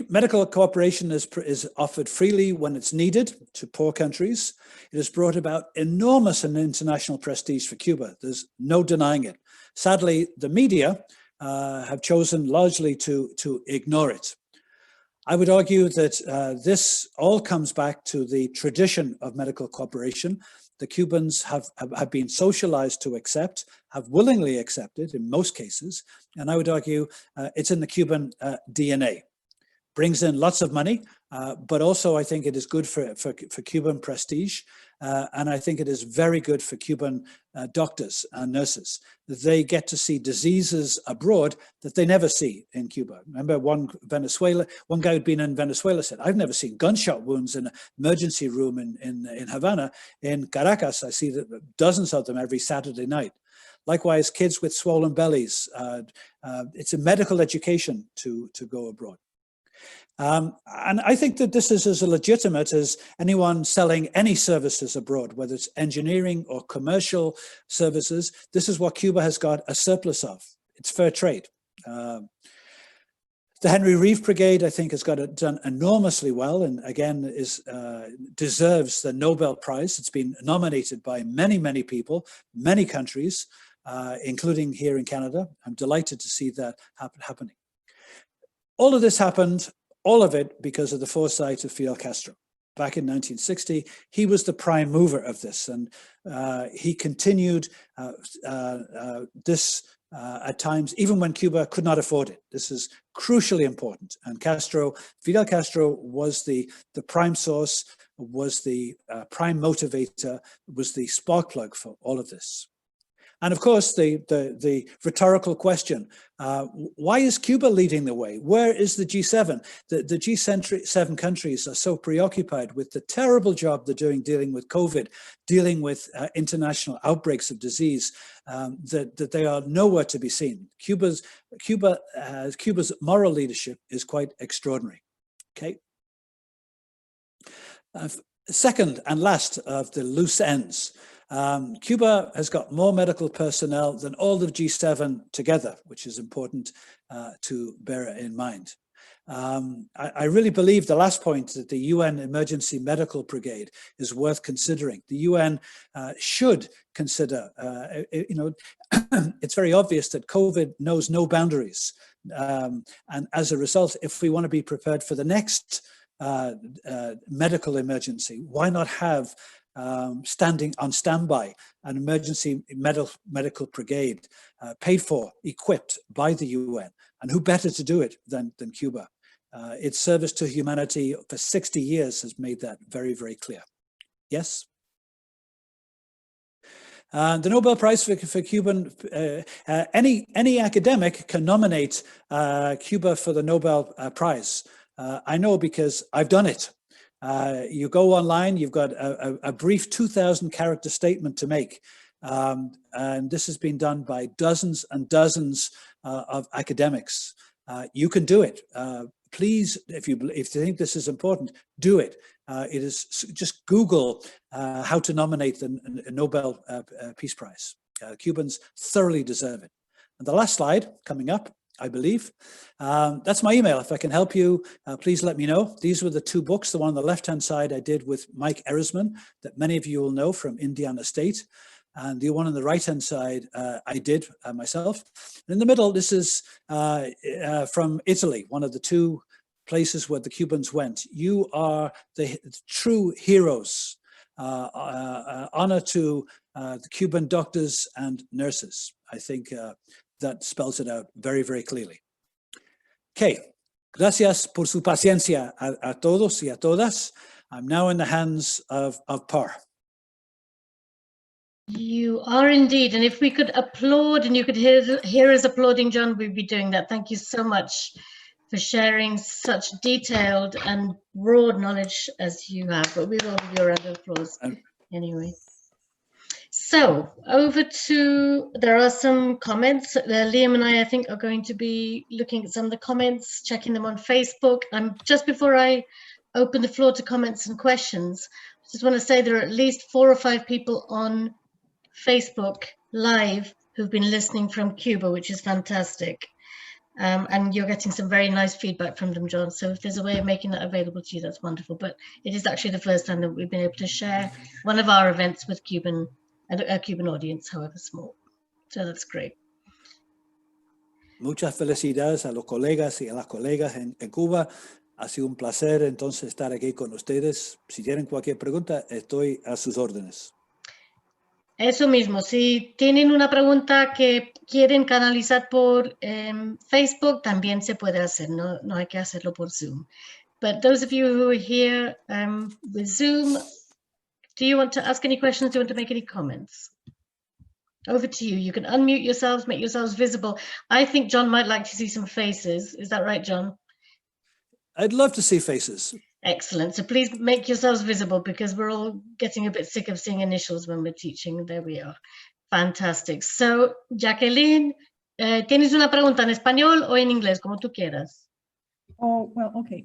S5: Medical cooperation is offered freely when it's needed to poor countries. It has brought about enormous international prestige for Cuba. There's no denying it. Sadly, the media have chosen largely to ignore it. I would argue that this all comes back to the tradition of medical cooperation. The Cubans have been socialized to accept, have willingly accepted in most cases, and I would argue it's in the Cuban DNA. Brings in lots of money, but also I think it is good for Cuban prestige. And I think it is very good for Cuban doctors and nurses that they get to see diseases abroad that they never see in Cuba. Remember one guy who'd been in Venezuela said, I've never seen gunshot wounds in an emergency room in Havana. In Caracas, I see dozens of them every Saturday night. Likewise, kids with swollen bellies. It's a medical education to go abroad. And I think that this is as legitimate as anyone selling any services abroad, whether it's engineering or commercial services. This is what Cuba has got a surplus of. It's fair trade. The Henry Reeve Brigade, I think, has got it done enormously well, and again deserves the Nobel Prize. It's been nominated by many, many people, many countries, including here in Canada. I'm delighted to see that happening. All of this happened. All of it because of the foresight of Fidel Castro. Back in 1960, he was the prime mover of this, and he continued this at times, even when Cuba could not afford it. This is crucially important. And Fidel Castro was the prime source, was the prime motivator, was the spark plug for all of this. And of course, the rhetorical question, why is Cuba leading the way? Where is the G7? The G7 countries are so preoccupied with the terrible job they're doing dealing with COVID, dealing with international outbreaks of disease, that they are nowhere to be seen. Cuba's moral leadership is quite extraordinary. Okay. Second and last of the loose ends. Cuba has got more medical personnel than all of G7 together, which is important to bear in mind. I really believe the last point, that the UN Emergency Medical Brigade is worth considering. The UN should consider, it's very obvious that COVID knows no boundaries. And as a result, if we want to be prepared for the next medical emergency, why not have standing on standby an emergency medical brigade paid for, equipped by the UN? And who better to do it than Cuba? Its service to humanity for 60 years has made that very, very clear. Yes? The Nobel Prize for Cuban, any academic can nominate Cuba for the Nobel Prize. I know because I've done it. You go online, you've got a brief 2,000 character statement to make. And this has been done by dozens and dozens of academics. You can do it. Please, if you think this is important, do it. It is just Google how to nominate the Nobel Peace Prize. Cubans thoroughly deserve it. And the last slide coming up, I believe. That's my email. If I can help you, please let me know. These were the two books. The one on the left-hand side I did with Mike Erisman, that many of you will know from Indiana State. And the one on the right-hand side I did myself. And in the middle, this is from Italy, one of the two places where the Cubans went. You are the true heroes. Honor to the Cuban doctors and nurses. I think that spells it out very, very clearly. Okay, gracias por su paciencia a todos y a todas. I'm now in the hands of Per.
S1: You are indeed, and if we could applaud and you could hear us applauding, John, we'd be doing that. Thank you so much for sharing such detailed and broad knowledge as you have, but we will give you a round of applause anyway. So over to, there are some comments. Liam and I think, are going to be looking at some of the comments, checking them on Facebook. Just before I open the floor to comments and questions, I just want to say there are at least 4 or 5 people on Facebook Live who've been listening from Cuba, which is fantastic. And you're getting some very nice feedback from them, John. So if there's a way of making that available to you, that's wonderful. But it is actually the first time that we've been able to share one of our events with a Cuban audience, however small. So that's great.
S5: Muchas felicidades a los colegas y a las colegas en Cuba. Ha sido un placer entonces estar aquí con ustedes. Si tienen cualquier pregunta, estoy a sus órdenes.
S1: Eso mismo, si tienen una pregunta que quieren canalizar por Facebook, también se puede hacer, no hay que hacerlo por Zoom. But those of you who are here with Zoom, do you want to ask any questions? Do you want to make any comments? Over to you. You can unmute yourselves, make yourselves visible. I think John might like to see some faces. Is that right, John?
S5: I'd love to see faces.
S1: Excellent. So please make yourselves visible because we're all getting a bit sick of seeing initials when we're teaching. There we are. Fantastic. So, Jacqueline, ¿tienes una pregunta en español o en inglés, como tú quieras?
S2: Oh, well, okay.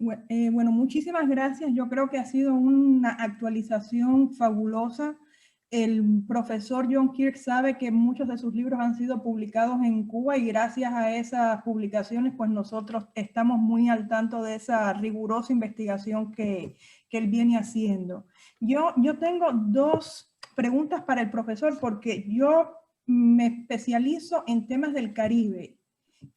S2: Bueno, muchísimas gracias. Yo creo que ha sido una actualización fabulosa. El profesor John Kirk sabe que muchos de sus libros han sido publicados en Cuba y gracias a esas publicaciones, pues nosotros estamos muy al tanto de esa rigurosa investigación que él viene haciendo. Yo tengo dos preguntas para el profesor porque yo me especializo en temas del Caribe.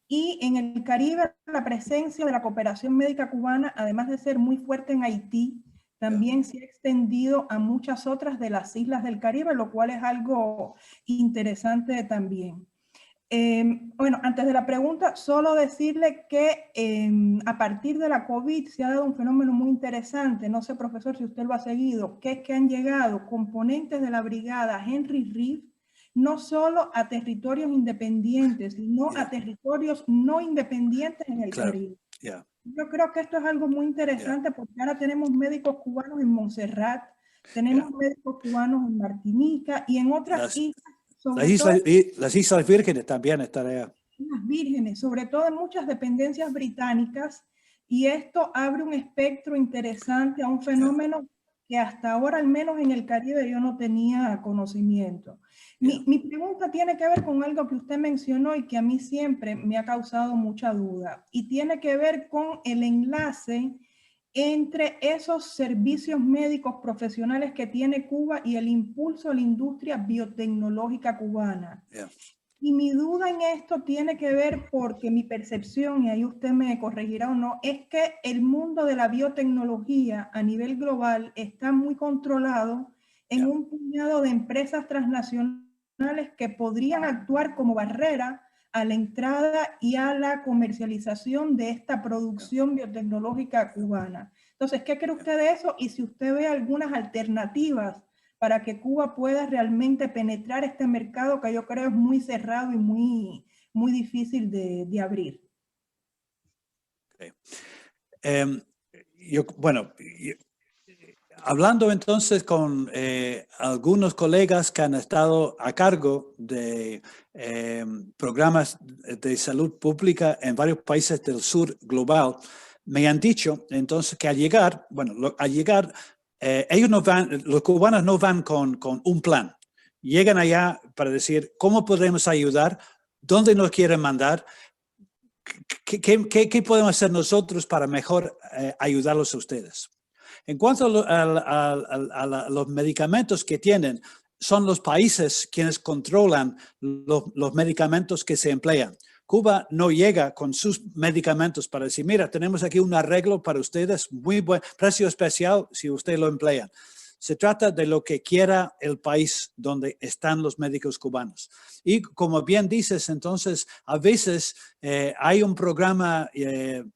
S2: Y en el Caribe la presencia de la cooperación médica cubana, además de ser muy fuerte en Haití, también se ha extendido a muchas otras de las islas del Caribe, lo cual es algo interesante también. Bueno, antes de la pregunta, solo decirle que a partir de la COVID se ha dado un fenómeno muy interesante. No sé, profesor, si usted lo ha seguido, que es que han llegado componentes de la brigada Henry Reeve, no solo a territorios independientes, sino a territorios no independientes en el Caribe. Yo creo que esto es algo muy interesante porque ahora tenemos médicos cubanos en Montserrat, tenemos médicos cubanos en Martinica y en otras islas.
S5: Las Islas Vírgenes también están allá.
S2: Las Vírgenes, sobre todo en muchas dependencias británicas, y esto abre un espectro interesante a un fenómeno que hasta ahora, al menos en el Caribe, yo no tenía conocimiento. Mi pregunta tiene que ver con algo que usted mencionó y que a mí siempre me ha causado mucha duda, y tiene que ver con el enlace entre esos servicios médicos profesionales que tiene Cuba y el impulso a la industria biotecnológica cubana. Y mi duda en esto tiene que ver porque mi percepción, y ahí usted me corregirá o no, es que el mundo de la biotecnología a nivel global está muy controlado en un puñado de empresas transnacionales que podrían actuar como barrera a la entrada y a la comercialización de esta producción biotecnológica cubana. Entonces, ¿qué cree usted de eso? Y si usted ve algunas alternativas para que Cuba pueda realmente penetrar este mercado que yo creo es muy cerrado y muy difícil de abrir.
S5: Hablando entonces con algunos colegas que han estado a cargo de programas de salud pública en varios países del sur global, me han dicho entonces que al llegar, ellos no van, los cubanos no van con un plan. Llegan allá para decir cómo podemos ayudar, dónde nos quieren mandar, qué podemos hacer nosotros para mejor ayudarlos a ustedes. En cuanto a los medicamentos que tienen, son los países quienes controlan los medicamentos que se emplean. Cuba no llega con sus medicamentos para decir, mira, tenemos aquí un arreglo para ustedes, muy buen precio especial si usted lo emplea. Se trata de lo que quiera el país donde están los médicos cubanos. Y como bien dices, entonces, a veces hay un programa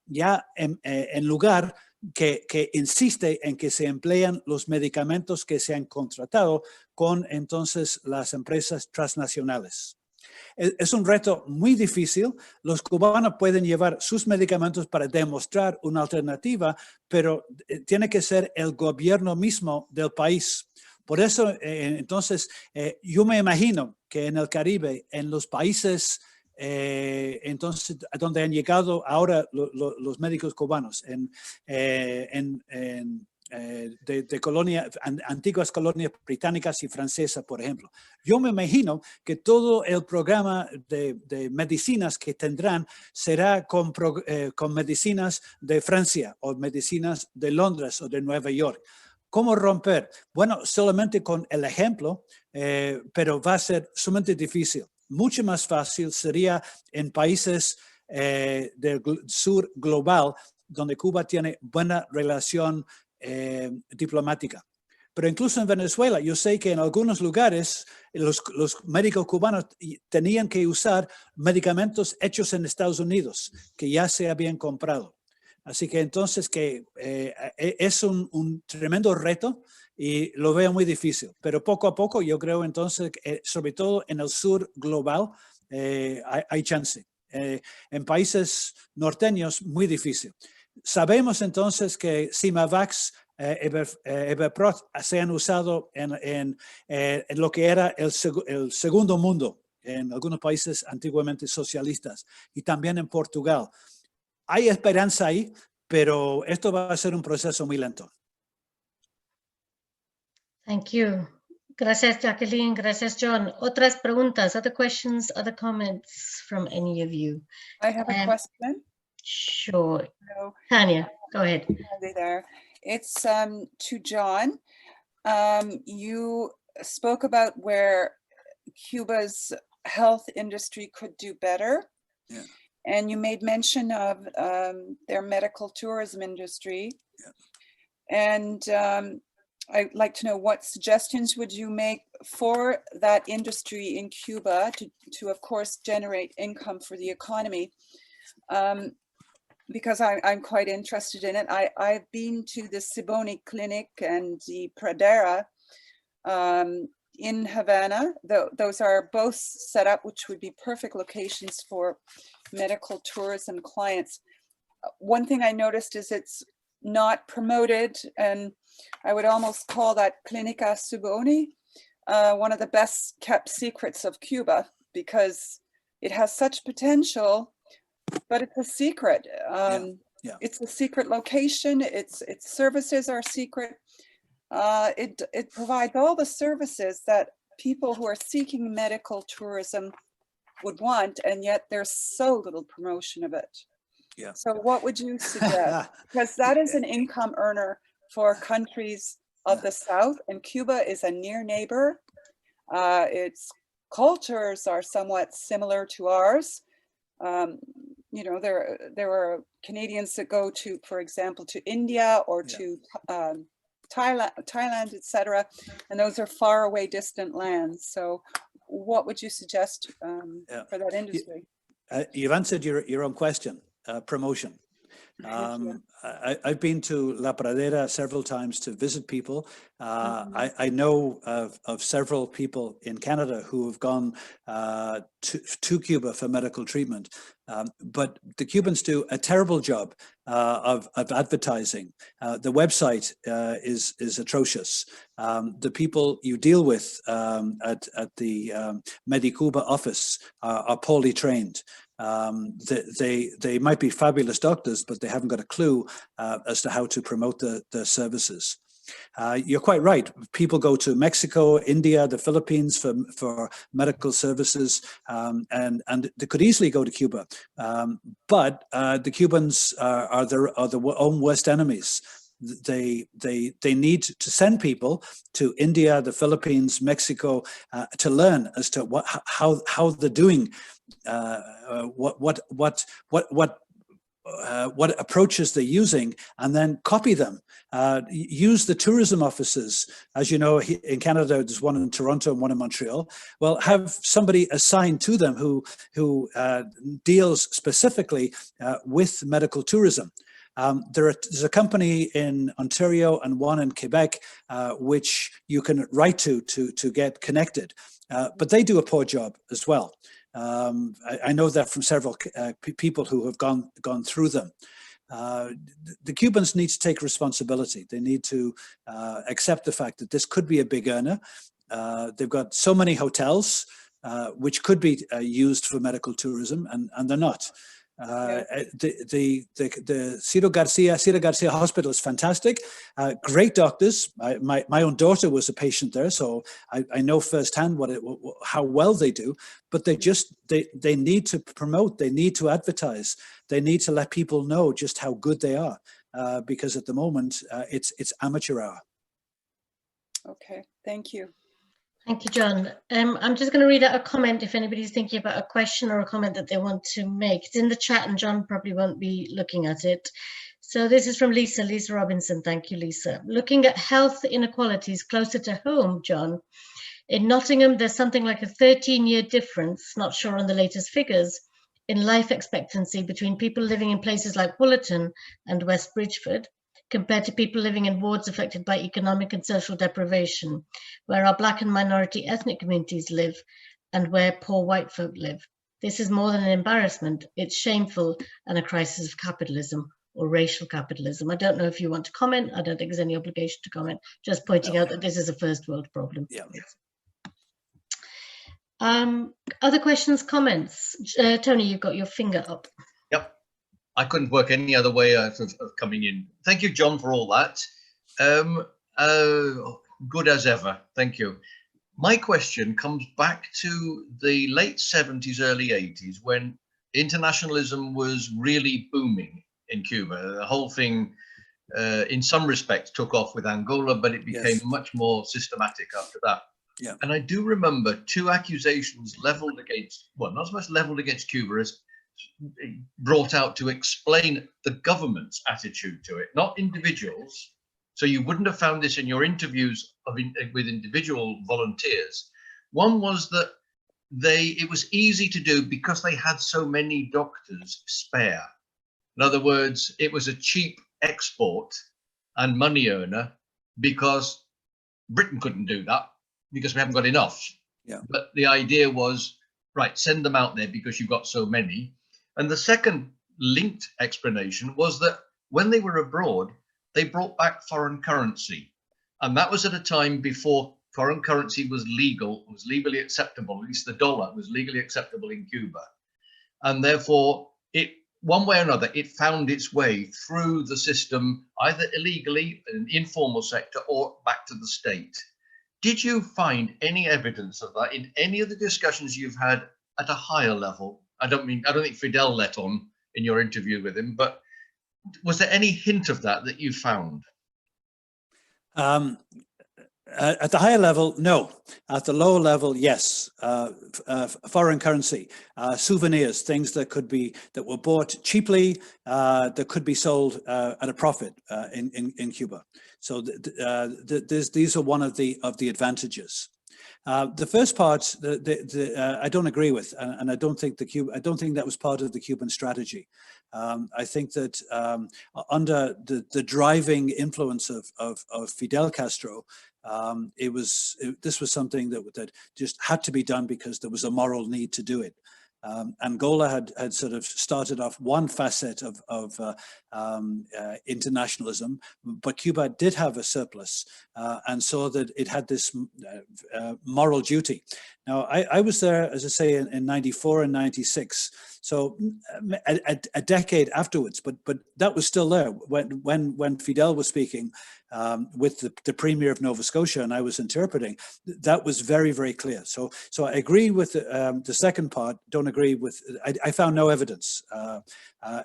S5: ya en lugar que insiste en que se emplean los medicamentos que se han contratado con entonces las empresas transnacionales. Es un reto muy difícil. Los cubanos pueden llevar sus medicamentos para demostrar una alternativa, pero tiene que ser el gobierno mismo del país. Por eso, entonces, yo me imagino que en el Caribe, en los países entonces, donde han llegado ahora los médicos cubanos, de antiguas colonias británicas y francesas, por ejemplo. Yo me imagino que todo el programa de medicinas que tendrán será con medicinas de Francia o medicinas de Londres o de Nueva York. ¿Cómo romper? Bueno, solamente con el ejemplo, pero va a ser sumamente difícil. Mucho más fácil sería en países del sur global, donde Cuba tiene buena relación diplomática. Pero incluso en Venezuela, yo sé que en algunos lugares los médicos cubanos tenían que usar medicamentos hechos en Estados Unidos, que ya se habían comprado. Así que entonces es un tremendo reto y lo veo muy difícil, pero poco a poco yo creo entonces, sobre todo en el sur global, hay chance. En países norteños, muy difícil. Sabemos entonces que Simavax, Everprot se han usado en lo que era el segundo mundo, en algunos países antiguamente socialistas y también en Portugal. Hay esperanza ahí, pero esto va a ser un proceso muy lento.
S1: Thank you. Gracias, Jacqueline. Gracias, John. Otras preguntas, other questions, other comments from any of you?
S4: I have a question.
S1: Sure.
S4: So,
S1: Tanya, go ahead.
S4: there. It's to John. You spoke about where Cuba's health industry could do better.
S5: Yeah.
S4: And you made mention of their medical tourism industry. Yeah. And I'd like to know, what suggestions would you make for that industry in Cuba to of course, generate income for the economy? Because I'm quite interested in it. I've been to the Siboney Clinic and the Pradera in Havana. Those are both set up, which would be perfect locations for medical tourism clients. One thing I noticed is it's not promoted, and I would almost call that Clínica Siboney one of the best kept secrets of Cuba, because it has such potential, but it's a secret. It's a secret location. Its services are secret. It provides all the services that people who are seeking medical tourism would want, and yet there's so little promotion of it.
S5: Yeah.
S4: So what would you suggest? Because that is an income earner for countries of the South, and Cuba is a near neighbor. Its cultures are somewhat similar to ours. You know, there are Canadians that go to, for example, to India or to Thailand, etc., and those are far away, distant lands. So, what would you suggest for that industry?
S5: You've answered your own question. Promotion. I've been to La Pradera several times to visit people. I know of several people in Canada who have gone to Cuba for medical treatment, but the Cubans do a terrible job of advertising. The website is atrocious. The people you deal with at the Medicuba office are poorly trained. They might be fabulous doctors, but they haven't got a clue as to how to promote the services. You're quite right. People go to Mexico, India, the Philippines for medical services, and they could easily go to Cuba. But the Cubans are their own worst enemies. They need to send people to India, the Philippines, Mexico to learn as to how they're doing, what approaches they're using, and then copy them. Use the tourism offices. As you know, in Canada, there's one in Toronto and one in Montreal. Well, have somebody assigned to them who deals specifically with medical tourism. There's a company in Ontario and one in Quebec, which you can write to get connected, but they do a poor job as well. I know that from several people who have gone through them. The Cubans need to take responsibility. They need to accept the fact that this could be a big earner. They've got so many hotels which could be used for medical tourism, and they're not. The Ciro Garcia Hospital is fantastic. Great doctors. My own daughter was a patient there, so I know firsthand how well they do. But they need to promote. They need to advertise. They need to let people know just how good they are, because at the moment it's amateur hour.
S4: Okay, thank you.
S1: Thank you, John. I'm just going to read out a comment if anybody's thinking about a question or a comment that they want to make. It's in the chat and John probably won't be looking at it. So this is from Lisa Robinson. Thank you, Lisa. Looking at health inequalities closer to home, John. In Nottingham, there's something like a 13-year difference, not sure on the latest figures, in life expectancy between people living in places like Woollerton and West Bridgford, compared to people living in wards affected by economic and social deprivation, where our Black and minority ethnic communities live and where poor white folk live. This is more than an embarrassment, it's shameful and a crisis of capitalism or racial capitalism. I don't know if you want to comment. I don't think there's any obligation to comment, just pointing out that this is a first world problem.
S5: Yeah.
S1: Other questions, comments? Tony, you've got your finger up.
S6: Yep. I couldn't work any other way out of coming in. Thank you, John, for all that. Good as ever. Thank you. My question comes back to the late 70s, early 80s, when internationalism was really booming in Cuba. The whole thing, in some respects, took off with Angola, but it became much more systematic after that.
S5: Yeah.
S6: And I do remember two accusations leveled against, well, not so much leveled against Cuba as brought out to explain the government's attitude to it, not individuals. So you wouldn't have found this in your interviews with individual volunteers. One was that it was easy to do because they had so many doctors spare. In other words, it was a cheap export and money earner because Britain couldn't do that because we haven't got enough.
S5: Yeah.
S6: But the idea was, right, send them out there because you've got so many. And the second linked explanation was that when they were abroad, they brought back foreign currency. And that was at a time before foreign currency was legal, was legally acceptable, at least the dollar was legally acceptable in Cuba. And therefore, one way or another, it found its way through the system, either illegally, in an informal sector, or back to the state. Did you find any evidence of that in any of the discussions you've had at a higher level? I don't think Fidel let on in your interview with him, but was there any hint of that you found?
S5: At the higher level, no. At the lower level, yes. Foreign currency, souvenirs, things that were bought cheaply, that could be sold at a profit in Cuba. So these are one of the advantages. The first part, I don't agree with, and I don't think that was part of the Cuban strategy. I think that under the driving influence of Fidel Castro, this was something that just had to be done because there was a moral need to do it. Angola had sort of started off one facet of internationalism, but Cuba did have a surplus, and saw that it had this moral duty. Now, I was there, as I say, in 94 and 96, so a decade afterwards, but that was still there when Fidel was speaking with the Premier of Nova Scotia, and I was interpreting. That was very, very clear. So I agree with the second part. Don't agree with. I found no evidence.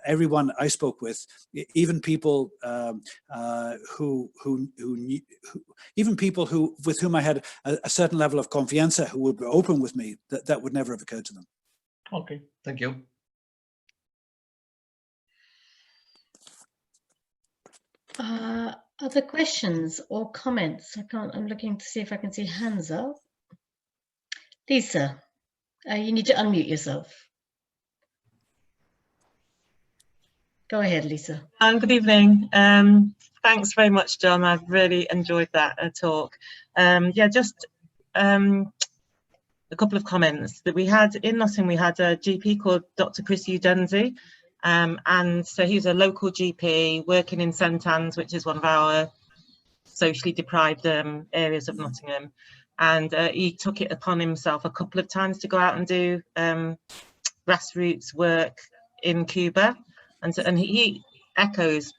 S5: Everyone I spoke with, even people with whom I had a certain level of confianza, who would be open with me, that would never have occurred to them.
S6: Okay, thank you.
S1: Other questions or comments? I'm looking to see if I can see hands up. Lisa, you need to unmute yourself. Go ahead, Lisa.
S7: Good evening. Thanks very much, John. I've really enjoyed that talk. Yeah, just a couple of comments that we had in Nottingham. We had a GP called Dr. Chris Udenzi, and so he's a local GP working in St Anne's, which is one of our socially deprived areas of Nottingham, and he took it upon himself a couple of times to go out and do grassroots work in Cuba, and he echoes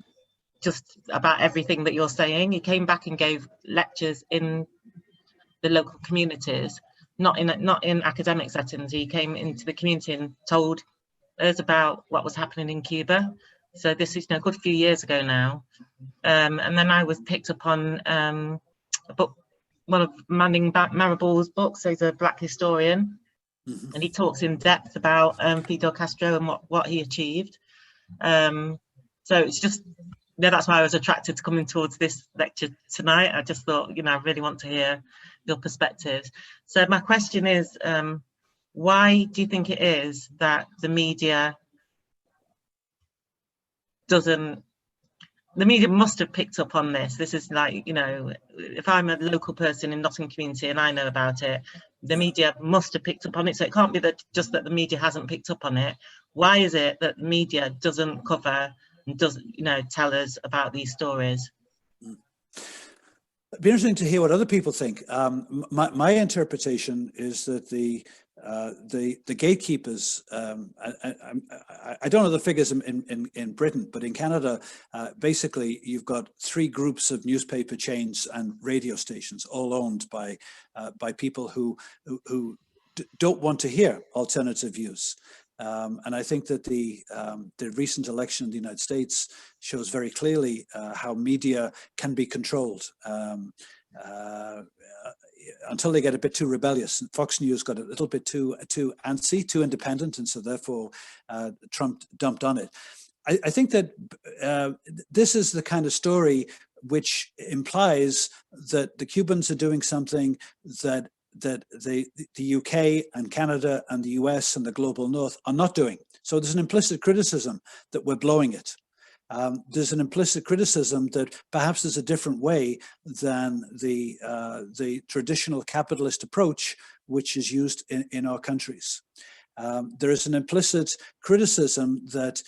S7: just about everything that you're saying. He came back and gave lectures in the local communities, not in academic settings. He came into the community and told us about what was happening in Cuba. So this is a good few years ago now. And then I was picked up on a book, one of Manning Marable's books. So he's a Black historian, and he talks in depth about Fidel Castro and what he achieved. So it's just, yeah, that's why I was attracted to coming towards this lecture tonight. I just thought, I really want to hear your perspectives. So my question is, Why do you think it is that the media doesn't? The media must have picked up on this. This is like, you know, if I'm a local person in Nottingham community and I know about it, the media must have picked up on it. So it can't be that just that the media hasn't picked up on it. Why is it that the media doesn't cover and doesn't, you know, tell us about these stories?
S5: It'd be interesting to hear what other people think. My interpretation is that the gatekeepers, I don't know the figures in Britain, but in Canada, basically you've got 3 groups of newspaper chains and radio stations, all owned by people who don't want to hear alternative views. And I think that the recent election in the United States shows very clearly how media can be controlled until they get a bit too rebellious. Fox News got a little bit too antsy, too independent, and so therefore Trump dumped on it. I think that this is the kind of story which implies that the Cubans are doing something that the UK and Canada and the US and the global north are not doing. So there's an implicit criticism that we're blowing it. There's an implicit criticism that perhaps there's a different way than the traditional capitalist approach which is used in our countries. There is an implicit criticism that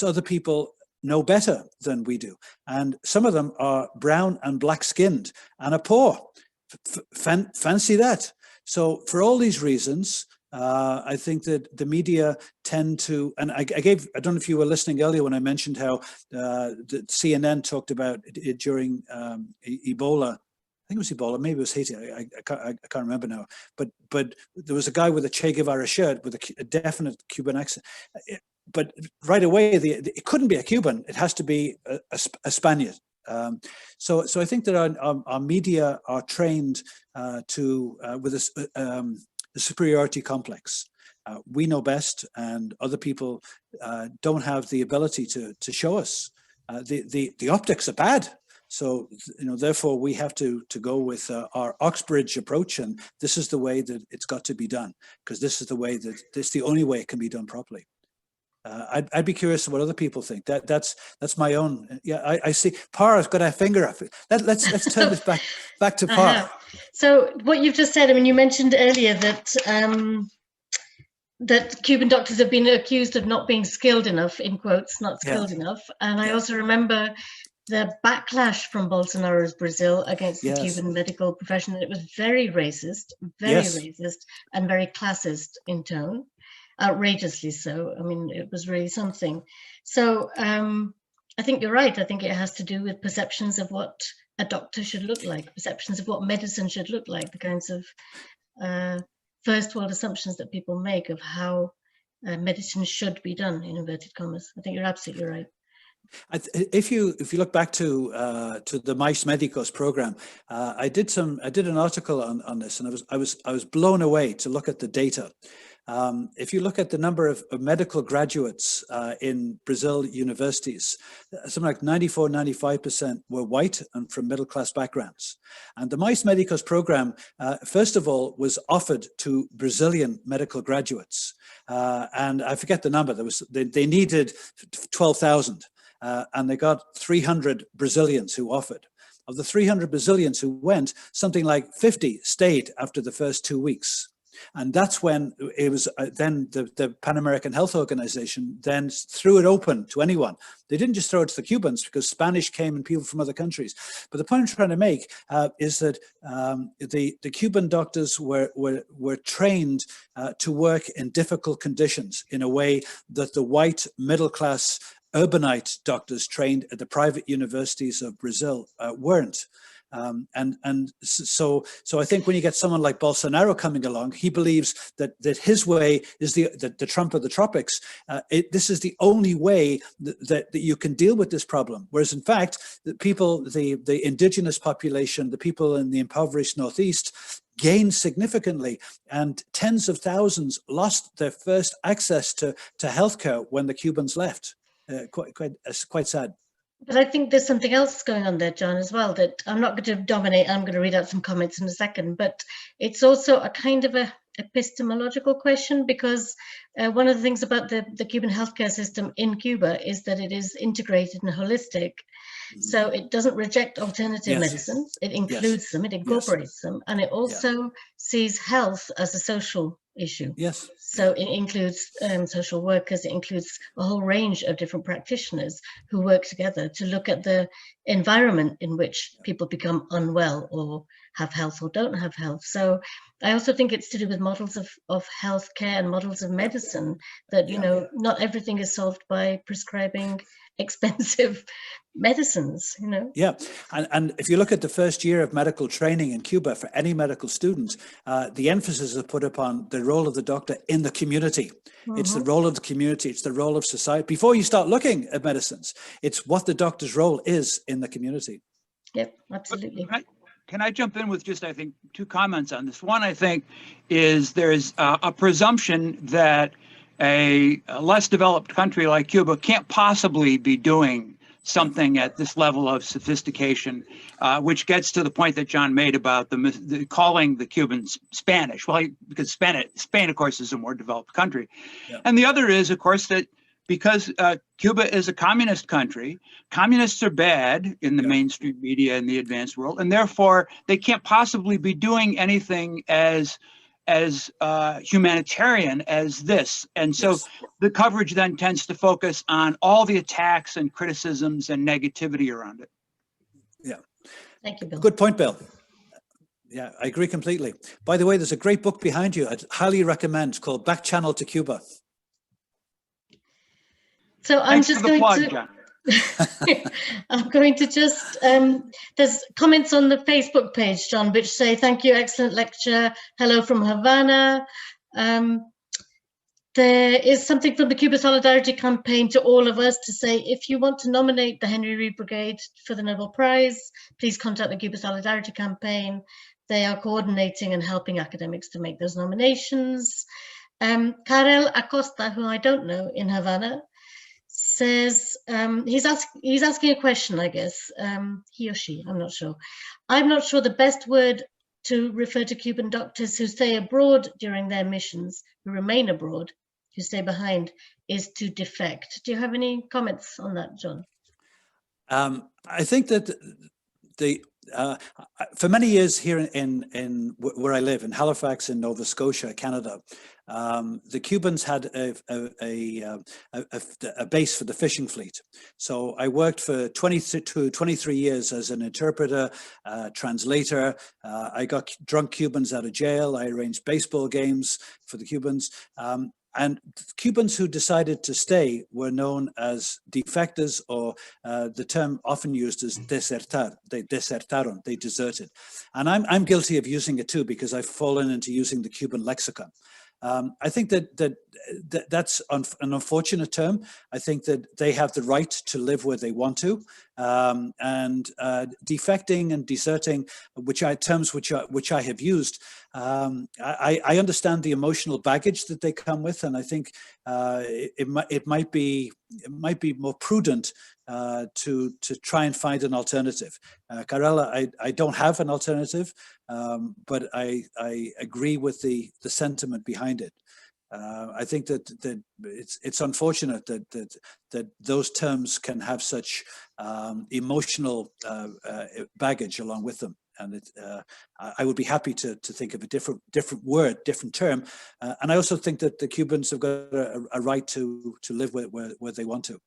S5: other people know better than we do, and some of them are brown and black-skinned and are poor. Fancy that. So for all these reasons, I think that the media tend to, and I don't know if you were listening earlier when I mentioned how the CNN talked about it during Ebola. I think it was Ebola, maybe it was Haiti. I can't remember now. But there was a guy with a Che Guevara shirt with a definite Cuban accent. But right away, it couldn't be a Cuban. It has to be a Spaniard. So I think that our media are trained with a superiority complex. We know best, and other people don't have the ability to show us. The optics are bad. So, you know, therefore we have to go with our Oxbridge approach, and this is the way that it's got to be done, because this is the only way it can be done properly. I'd be curious what other people think. That's my own. Yeah, I see. Par's got a finger up. Let's turn this back to Par.
S1: So what you've just said. I mean, you mentioned earlier that that Cuban doctors have been accused of not being skilled enough, in quotes, not skilled enough. And I also remember the backlash from Bolsonaro's Brazil against the Cuban medical profession. It was very racist, and very classist in tone, outrageously so. I mean, it was really something. So I think you're right. I think it has to do with perceptions of what a doctor should look like, perceptions of what medicine should look like, the kinds of first world assumptions that people make of how medicine should be done, in inverted commas. I think you're absolutely right.
S5: If you look back to the Mais Medicos program, I did an article on this, and I was blown away to look at the data. If you look at the number of medical graduates in Brazil universities, something like 95% were white and from middle-class backgrounds. And the Mais Medicos program, first of all, was offered to Brazilian medical graduates. And I forget the number. They needed 12,000. And they got 300 Brazilians who offered. Of the 300 Brazilians who went, something like 50 stayed after the first 2 weeks. And that's when it was then the Pan American Health Organization then threw it open to anyone. They didn't just throw it to the Cubans because Spanish came and people from other countries. But the point I'm trying to make is that the Cuban doctors were trained to work in difficult conditions in a way that the white middle class urbanite doctors trained at the private universities of Brazil weren't. So I think when you get someone like Bolsonaro coming along, he believes that his way is the Trump of the tropics. This is the only way that you can deal with this problem. Whereas in fact, the indigenous population, the people in the impoverished Northeast, gained significantly, and tens of thousands lost their first access to healthcare when the Cubans left. Quite sad.
S1: But I think there's something else going on there, John, as well, that I'm not going to dominate. I'm going to read out some comments in a second, but it's also a kind of epistemological question, because one of the things about the Cuban healthcare system in Cuba is that it is integrated and holistic. So it doesn't reject alternative medicines, it includes them, it incorporates them, and it also sees health as a social issue. So it includes social workers, it includes a whole range of different practitioners who work together to look at the environment in which people become unwell or have health or don't have health. So I also think it's to do with models of healthcare and models of medicine that, you know, not everything is solved by prescribing expensive medicines, you know.
S5: Yeah, and if you look at the first year of medical training in Cuba for any medical student, the emphasis is put upon the role of the doctor in the community. It's the role of the community, it's the role of society. Before you start looking at medicines, it's what the doctor's role is in the community.
S1: Yep, absolutely.
S8: Can I jump in with just, I think, 2 comments on this? One, I think, is there's a presumption that a less developed country like Cuba can't possibly be doing something at this level of sophistication, which gets to the point that John made about the calling the Cubans Spanish. Well, because Spain, of course, is a more developed country. And the other is, of course, that because Cuba is a communist country, communists are bad in the mainstream media in the advanced world, and therefore they can't possibly be doing anything as humanitarian as this. And so the coverage then tends to focus on all the attacks and criticisms and negativity around it.
S5: Yeah.
S1: Thank you, Bill.
S5: Good point, Bill. Yeah, I agree completely. By the way, there's a great book behind you I'd highly recommend called Back Channel to Cuba.
S1: So I'm
S8: Thanks
S1: just
S8: for the
S1: going
S8: plug,
S1: to
S8: John.
S1: I'm going to just there's comments on the Facebook page, John, which say thank you, excellent lecture, hello from Havana. There is something from the Cuba Solidarity Campaign to all of us to say, if you want to nominate the Henry Reed Brigade for the Nobel Prize, please contact the Cuba Solidarity Campaign. They are coordinating and helping academics to make those nominations. Karel Acosta, who I don't know, in Havana, says he's asking a question, I guess, he or she, I'm not sure. I'm not sure the best word to refer to Cuban doctors who stay abroad during their missions, who remain abroad, who stay behind, is to defect. Do you have any comments on that, John?
S5: I think that for many years here in where I live, in Halifax in Nova Scotia, Canada, the Cubans had a base for the fishing fleet. So I worked for 23 years as an interpreter, translator. I got drunk Cubans out of jail. I arranged baseball games for the Cubans. And Cubans who decided to stay were known as defectors, or the term often used as desertar. They desertaron, they deserted. And I'm guilty of using it too, because I've fallen into using the Cuban lexicon. I think that's an unfortunate term. I think that they have the right to live where they want to, and defecting and deserting, terms which I have used. I understand the emotional baggage that they come with, and I think it might be more prudent to try and find an alternative. Karela, I don't have an alternative, but I agree with the sentiment behind it. I think that it's unfortunate that those terms can have such emotional baggage along with them. And I would be happy to think of a different word, different term. And I also think that the Cubans have got a right to live where they want to.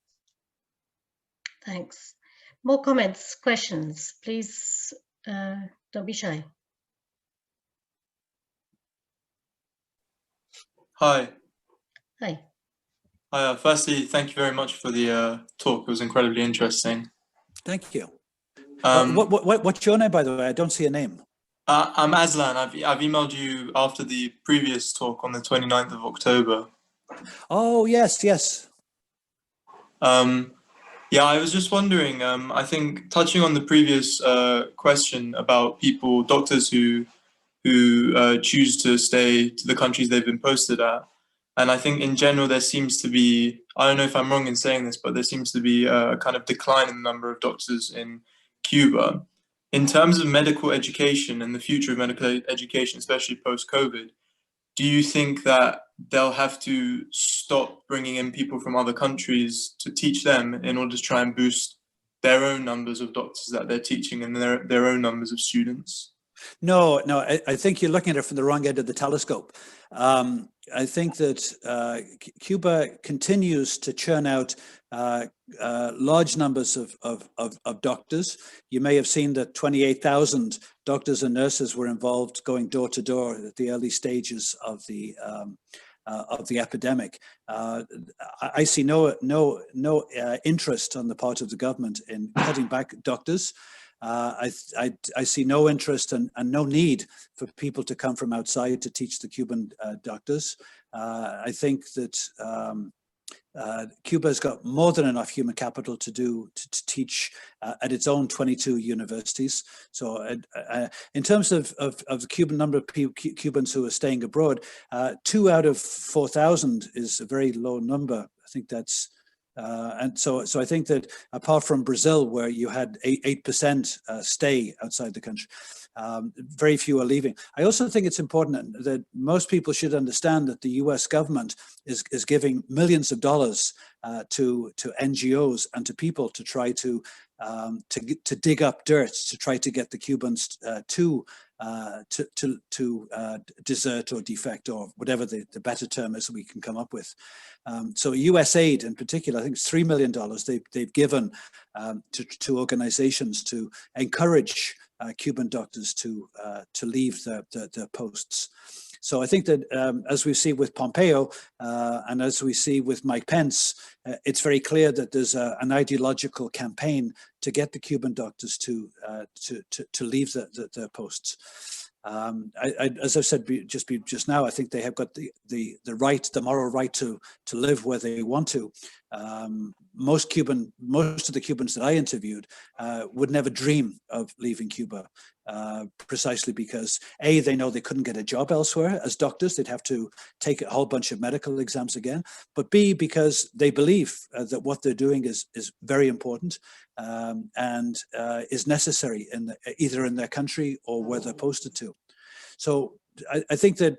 S1: Thanks. More comments, questions, please. Don't be shy.
S9: Hi.
S1: Hi.
S9: Hi. Firstly, thank you very much for the talk. It was incredibly interesting.
S5: Thank you. What's your name, by the way? I don't see a name.
S9: I'm Aslan. I've emailed you after the previous talk on the 29th of October.
S5: Oh, yes.
S9: Yeah, I was just wondering, I think touching on the previous question about doctors who choose to stay to the countries they've been posted at. And I think in general, there seems to be, I don't know if I'm wrong in saying this, but there seems to be a kind of decline in the number of doctors in Cuba. In terms of medical education and the future of medical education, especially post-COVID, do you think that they'll have to stop bringing in people from other countries to teach them in order to try and boost their own numbers of doctors that they're teaching and their own numbers of students?
S5: No, I think you're looking at it from the wrong end of the telescope. I think that Cuba continues to churn out large numbers of doctors. You may have seen that 28,000 doctors and nurses were involved going door to door at the early stages of the epidemic. I see no interest on the part of the government in cutting back doctors. I see no interest and no need for people to come from outside to teach the Cuban doctors. I think that Cuba's got more than enough human capital to teach at its own 22 universities. So in terms of the Cuban number of Cubans who are staying abroad, 2 out of 4,000 is a very low number. I think that's and so I think that apart from Brazil, where you had 8% stay outside the country, very few are leaving. I also think it's important that most people should understand that the US government is giving millions of dollars to NGOs and to people to try to dig up dirt to try to get the Cubans to desert or defect, or whatever the better term is that we can come up with. So US aid in particular, I think it's $3 million they've given to organizations to encourage Cuban doctors to leave their posts. So I think that as we see with Pompeo and as we see with Mike Pence, it's very clear that there's an ideological campaign to get the Cuban doctors to leave their posts. As I said just now, I think they have got the right, the moral right to live where they want to. Most of the Cubans that I interviewed would never dream of leaving Cuba, precisely because A, they know they couldn't get a job elsewhere as doctors. They'd have to take a whole bunch of medical exams again. But B, because they believe that what they're doing is very important and is necessary either in their country or where they're posted to. So I think that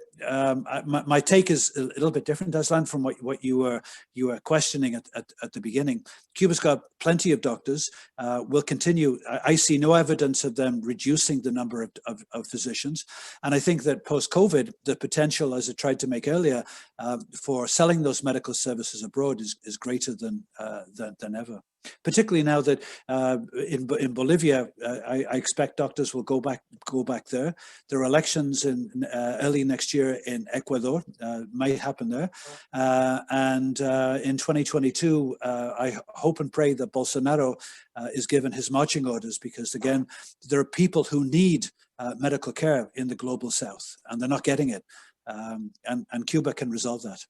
S5: my take is a little bit different, Aslan, from what you were questioning at the beginning. Cuba's got plenty of doctors. Will continue. I see no evidence of them reducing the number of physicians, and I think that post-COVID, the potential, as I tried to make earlier, for selling those medical services abroad is greater than ever. Particularly now that in Bolivia, I expect doctors will go back there. There are elections in early next year in Ecuador, might happen there, and in 2022, I hope and pray that Bolsonaro is given his marching orders, because again, there are people who need medical care in the global South, and they're not getting it, and Cuba can resolve that.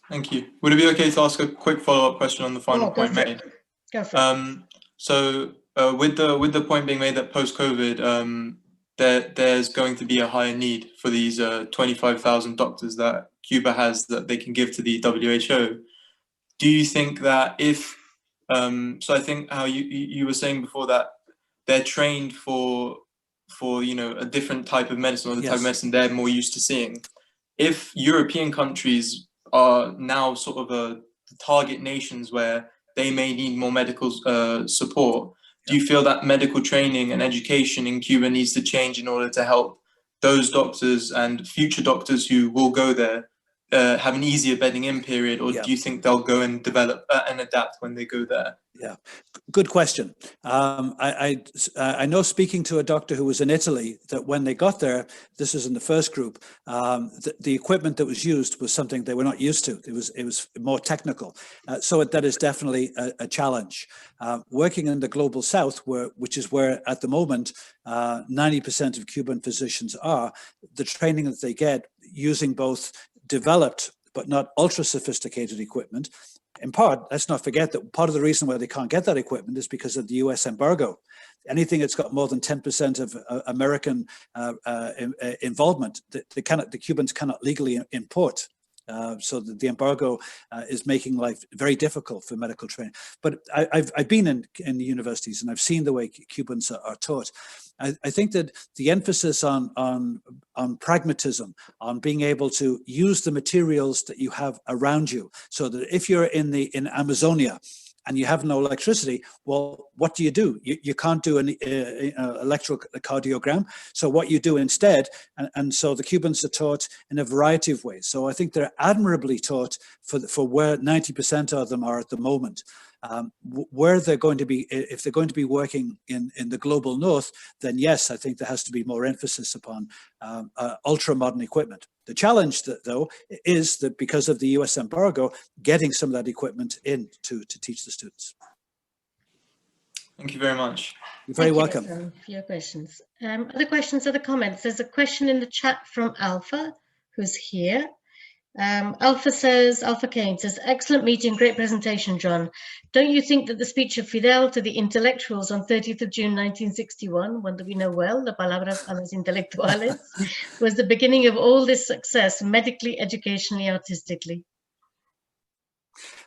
S9: Thank you. Would it be okay to ask a quick follow-up question on the final point made?
S1: Go for it.
S9: So with the point being made that post-COVID, there's going to be a higher need for these 25,000 doctors that Cuba has that they can give to the WHO. Do you think that if, so I think how you were saying before that they're trained for a different type of medicine, or the type of medicine they're more used to seeing. If European countries are now sort of the target nations where they may need more medical support, do you feel that medical training and education in Cuba needs to change in order to help those doctors and future doctors who will go there have an easier bedding in period, or do you think they'll go and develop and adapt when they go there?
S5: Yeah, good question. I know, speaking to a doctor who was in Italy, that when they got there, this was in the first group, the equipment that was used was something they were not used to. It was more technical. So that is definitely a challenge. Working in the global South, which is where at the moment 90% of Cuban physicians are, the training that they get using both developed but not ultra sophisticated equipment. In part, let's not forget that part of the reason why they can't get that equipment is because of the US embargo. Anything that's got more than 10% of American involvement, the Cubans cannot legally import. So that the embargo is making life very difficult for medical training. But I've been in the universities and I've seen the way Cubans are taught. I think that the emphasis on pragmatism, on being able to use the materials that you have around you, so that if you're in Amazonia and you have no electricity, well, what do? You can't do an electrocardiogram. So what you do instead, and so the Cubans are taught in a variety of ways. So I think they're admirably taught for where 90% of them are at the moment. Where they're going to be, if they're going to be working in the global north, then yes, I think there has to be more emphasis upon ultra modern equipment. The challenge, though, is that because of the US embargo, getting some of that equipment in to teach the students.
S9: Thank you very much.
S5: You're very welcome.
S1: For your questions. Other questions, other comments? There's a question in the chat from Alpha, who's here. Alpha Kane says, excellent meeting, great presentation, John. Don't you think that the speech of Fidel to the intellectuals on 30th of June 1961, one that we know well, the palabras a los intelectuales, was the beginning of all this success, medically, educationally, artistically?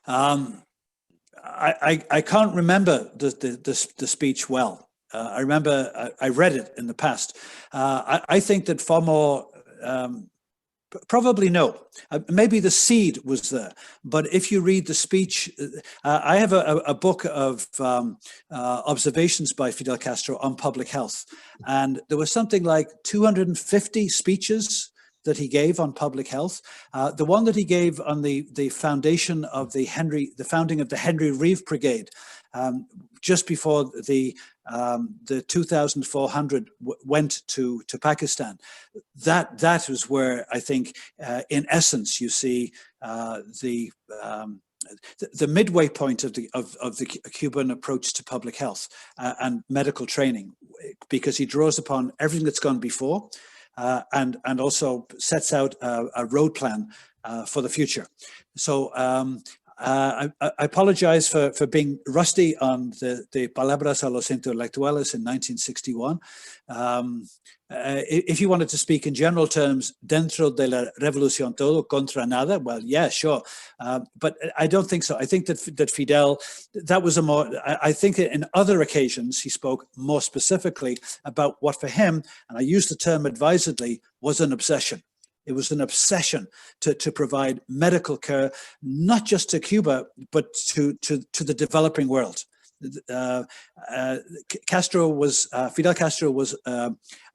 S5: I can't remember the speech well. I remember I read it in the past. I think that far more, probably no. Maybe the seed was there, but if you read the speech, I have a book of observations by Fidel Castro on public health, and there was something like 250 speeches that he gave on public health. The one that he gave on the foundation of the founding of the Henry Reeve Brigade, just before the 2,400 went to Pakistan. That was where I think, in essence, you see the midway point of the Cuban approach to public health and medical training, because he draws upon everything that's gone before. And also sets out a road plan for the future. So I apologize for being rusty on the palabras a los intelectuales in 1961. If you wanted to speak in general terms, dentro de la revolución todo, contra nada, well, yeah, sure. But I don't think so. I think that Fidel, that was I think in other occasions, he spoke more specifically about what for him, and I use the term advisedly, was an obsession. It was an obsession to provide medical care, not just to Cuba, but to the developing world. Fidel Castro was a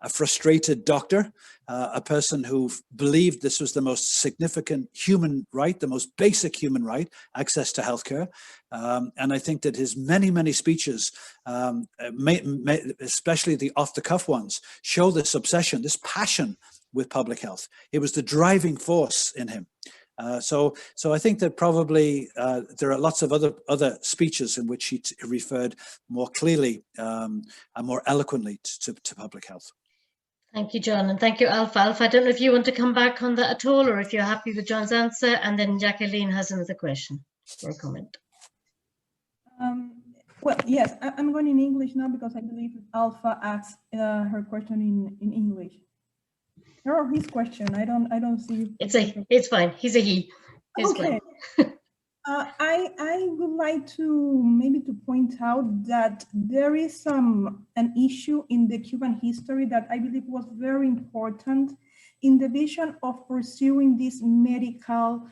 S5: frustrated doctor, a person who believed this was the most significant human right, the most basic human right, access to healthcare. And I think that his many speeches, especially the off-the-cuff ones, show this obsession, this passion with public health. It was the driving force in him. So I think that probably there are lots of other speeches in which he referred more clearly and more eloquently to public health.
S1: Thank you, John, and thank you, Alpha. Alpha, I don't know if you want to come back on that at all, or if you're happy with John's answer, and then Jacqueline has another question or a comment.
S2: Well, yes, I'm going in English now because I believe Alpha asked her question in English. Or his question. I don't see.
S1: It's fine. He's a he. It's
S2: okay. I would like to maybe point out that there is an issue in the Cuban history that I believe was very important in the vision of pursuing this medical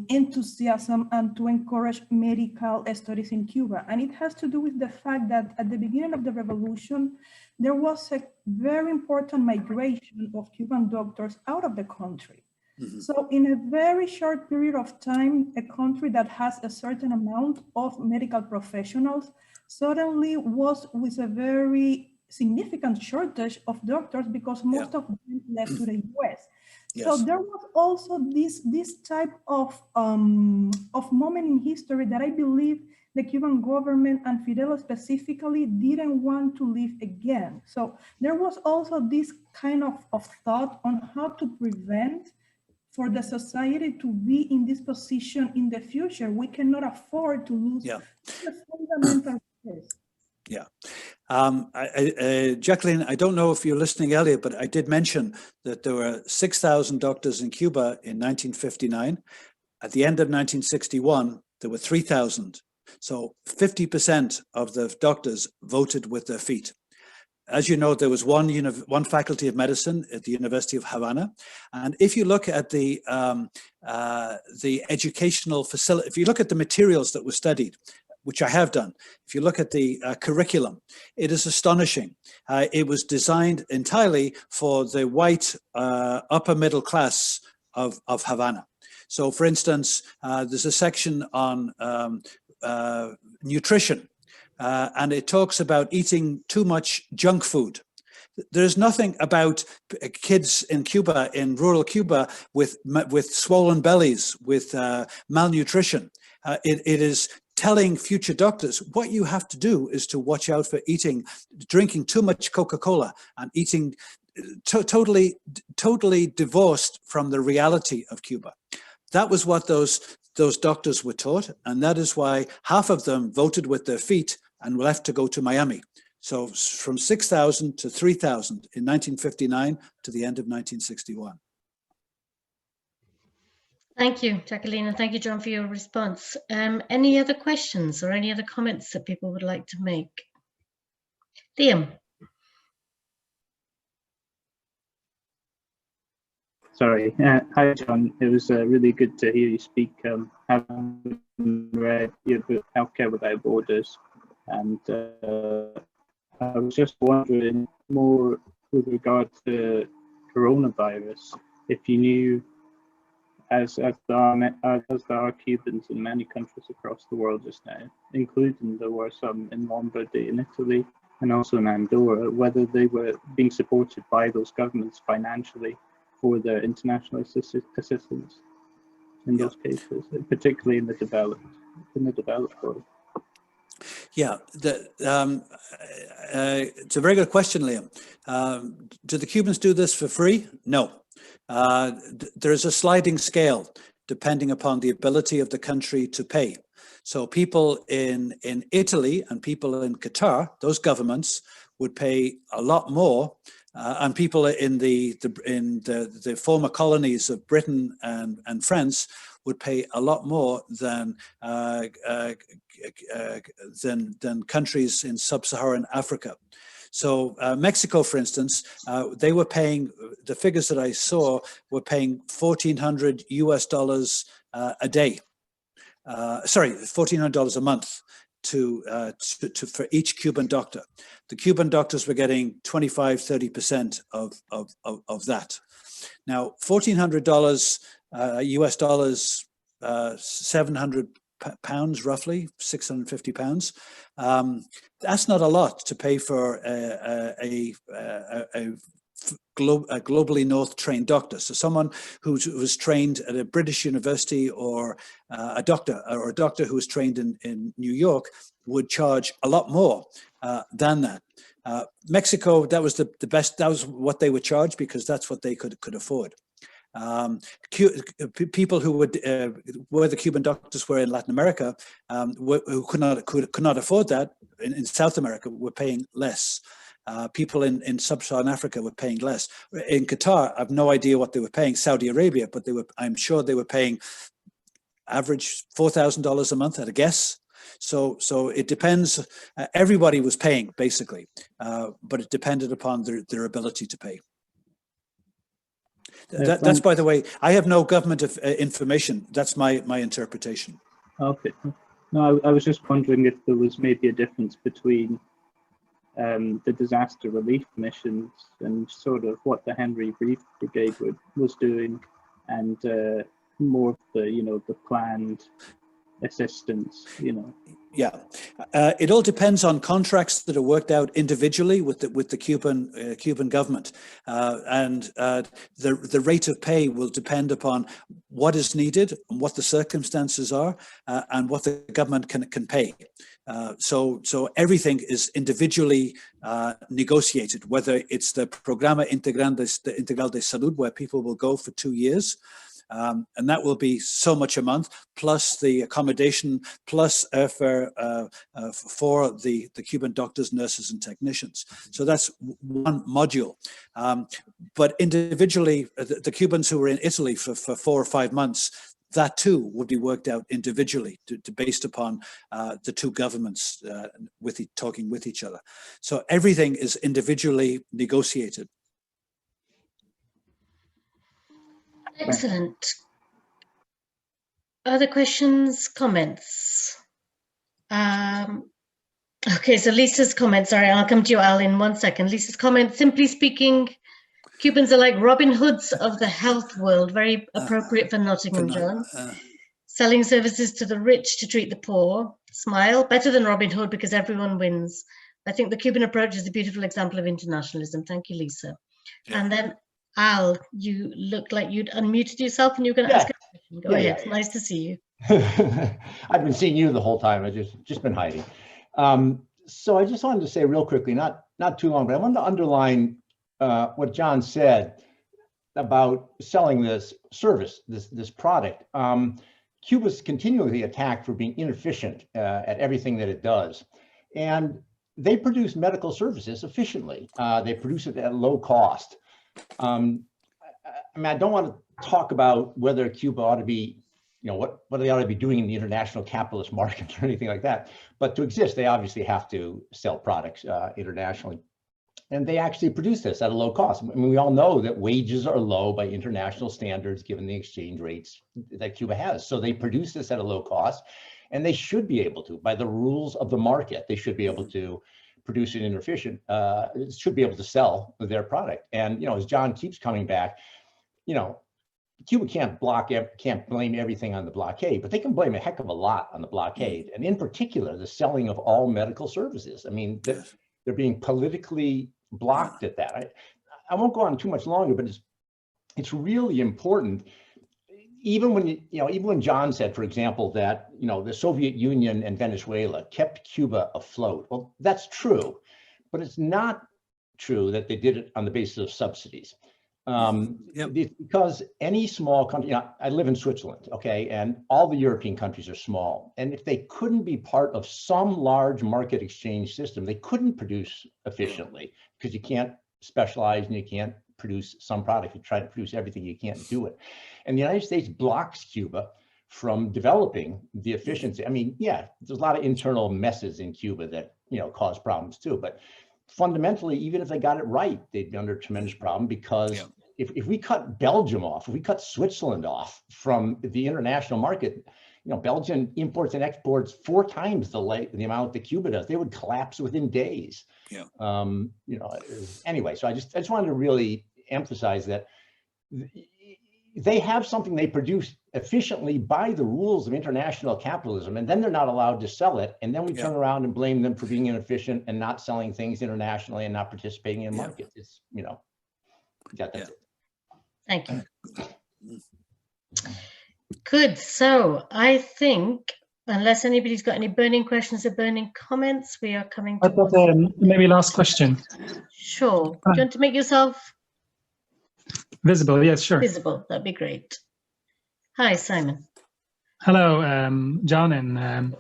S2: enthusiasm and to encourage medical studies in Cuba. And it has to do with the fact that at the beginning of the revolution, there was a very important migration of Cuban doctors out of the country. Mm-hmm. So in a very short period of time, a country that has a certain amount of medical professionals suddenly was with a very significant shortage of doctors because most of them left to the US. Yes. So there was also this type of moment in history that I believe the Cuban government and Fidel specifically didn't want to live again. So there was also this kind of thought on how to prevent for the society to be in this position in the future. We cannot afford to lose the fundamental skills.
S5: Yeah. Jacqueline, I don't know if you're listening earlier, but I did mention that there were 6,000 doctors in Cuba in 1959. At the end of 1961, there were 3,000. So 50% of the doctors voted with their feet. As you know, there was one faculty of medicine at the University of Havana. And if you look at the educational facility, if you look at the materials that were studied, which I have done, if you look at the curriculum, it is astonishing. It was designed entirely for the white upper middle class of Havana. So for instance, there's a section on nutrition, and it talks about eating too much junk food. There's nothing about kids in Cuba, in rural Cuba, with swollen bellies, with malnutrition. It is telling future doctors what you have to do is to watch out for drinking too much Coca-Cola and eating totally divorced from the reality of Cuba. That was what those doctors were taught, and that is why half of them voted with their feet and left to go to Miami. So from 6,000 to 3,000 in 1959 to the end of 1961.
S1: Thank you, Jacqueline, and thank you, John, for your response. Any other questions or any other comments that people would like to make? Liam.
S10: Sorry. Hi, John. It was really good to hear you speak. Having read your book, Healthcare Without Borders, and I was just wondering more with regard to coronavirus, if you knew, as there are Cubans in many countries across the world just now, including there were some in Lombardy in Italy and also in Andorra, whether they were being supported by those governments financially for their international assistance in those cases, particularly in the developed world.
S5: Yeah, it's a very good question, Liam. Do the Cubans do this for free? No. There's a sliding scale depending upon the ability of the country to pay. So people in Italy and people in Qatar, those governments would pay a lot more, and people in the former colonies of Britain and France would pay a lot more than countries in sub-Saharan Africa. So Mexico, for instance, they were paying, the figures that I saw were paying $1,400 a day. Sorry, $1,400 a month for each Cuban doctor. The Cuban doctors were getting 25–30% of that. Now, $1,400 US dollars, 700 pounds roughly, 650 pounds. That's not a lot to pay for a globally north trained doctor. So someone who was trained at a British university, or a doctor who was trained in New York would charge a lot more than that. Mexico, that was the best, that was what they would charge because that's what they could afford. People who would where the Cuban doctors were in Latin America, who could not afford that in South America, were paying less. People in sub-Saharan Africa were paying less. In Qatar, I have no idea what they were paying. Saudi Arabia, but I'm sure they were paying average $4,000 a month at a guess. So it depends. Everybody was paying basically, but it depended upon their ability to pay. That's, by the way, I have no government information. That's my interpretation.
S10: Okay. No, I was just wondering if there was maybe a difference between the disaster relief missions and sort of what the Henry Reeve Brigade was doing, and more of the planned assistance,
S5: Yeah, it all depends on contracts that are worked out individually with the Cuban government, and the rate of pay will depend upon what is needed and what the circumstances are, and what the government can pay. So everything is individually negotiated, whether it's the Programa Integral de Salud, where people will go for 2 years, And that will be so much a month, plus the accommodation, plus for the Cuban doctors, nurses, and technicians. So that's one module. But individually, the Cubans who were in Italy for 4 or 5 months, that too would be worked out individually based upon the two governments talking with each other. So everything is individually negotiated.
S1: Excellent. Other questions, comments? Okay, so Lisa's comment, sorry, I'll come to you, Al, in 1 second. Lisa's comment, simply speaking, Cubans are like Robin Hoods of the health world, very appropriate for Nottingham, John. Selling services to the rich to treat the poor. Smile, better than Robin Hood because everyone wins. I think the Cuban approach is a beautiful example of internationalism. Thank you, Lisa. Yeah. And then Al, you looked like you'd unmuted yourself and you were going to ask a question. Go ahead. Yeah. Nice to see you.
S11: I've been seeing you the whole time. I've just been hiding. So I just wanted to say real quickly, not too long, but I wanted to underline what John said about selling this service, this product. Cuba's continually attacked for being inefficient at everything that it does. And they produce medical services efficiently. They produce it at low cost. I mean, I don't want to talk about whether Cuba ought to be, what they ought to be doing in the international capitalist market or anything like that. But to exist, they obviously have to sell products internationally. And they actually produce this at a low cost. I mean, we all know that wages are low by international standards, given the exchange rates that Cuba has. So they produce this at a low cost, and they should be able to, by the rules of the market, they should be able to produce it inefficient, should be able to sell their product. And, as John keeps coming back, Cuba can't blame everything on the blockade, but they can blame a heck of a lot on the blockade. And in particular, the selling of all medical services. I mean, they're being politically blocked at that. I won't go on too much longer, but it's really important. Even when John said, for example, that the Soviet Union and Venezuela kept Cuba afloat. Well, that's true, but it's not true that they did it on the basis of subsidies. Because any small country, I live in Switzerland, okay, and all the European countries are small. And if they couldn't be part of some large market exchange system, they couldn't produce efficiently because you can't specialize and you can't produce some product. You try to produce everything, you can't do it. And the United States blocks Cuba from developing the efficiency. I mean, yeah, there's a lot of internal messes in Cuba that, cause problems too, but fundamentally, even if they got it right, they'd be under a tremendous problem because if we cut Belgium off, if we cut Switzerland off from the international market, Belgium imports and exports 4 times the amount that Cuba does. They would collapse within days. Anyway, so I just wanted to really emphasize that they have something they produce efficiently by the rules of international capitalism, and then they're not allowed to sell it. And then we turn around and blame them for being inefficient and not selling things internationally and not participating in markets. It's, that's it.
S1: Thank you. Good. So I think, unless anybody's got any burning questions or burning comments, we are coming to.
S12: I've got maybe last question.
S1: Sure. Do you want to make yourself
S12: visible? Yes, sure.
S1: Visible. That'd be great. Hi, Simon.
S12: Hello, John and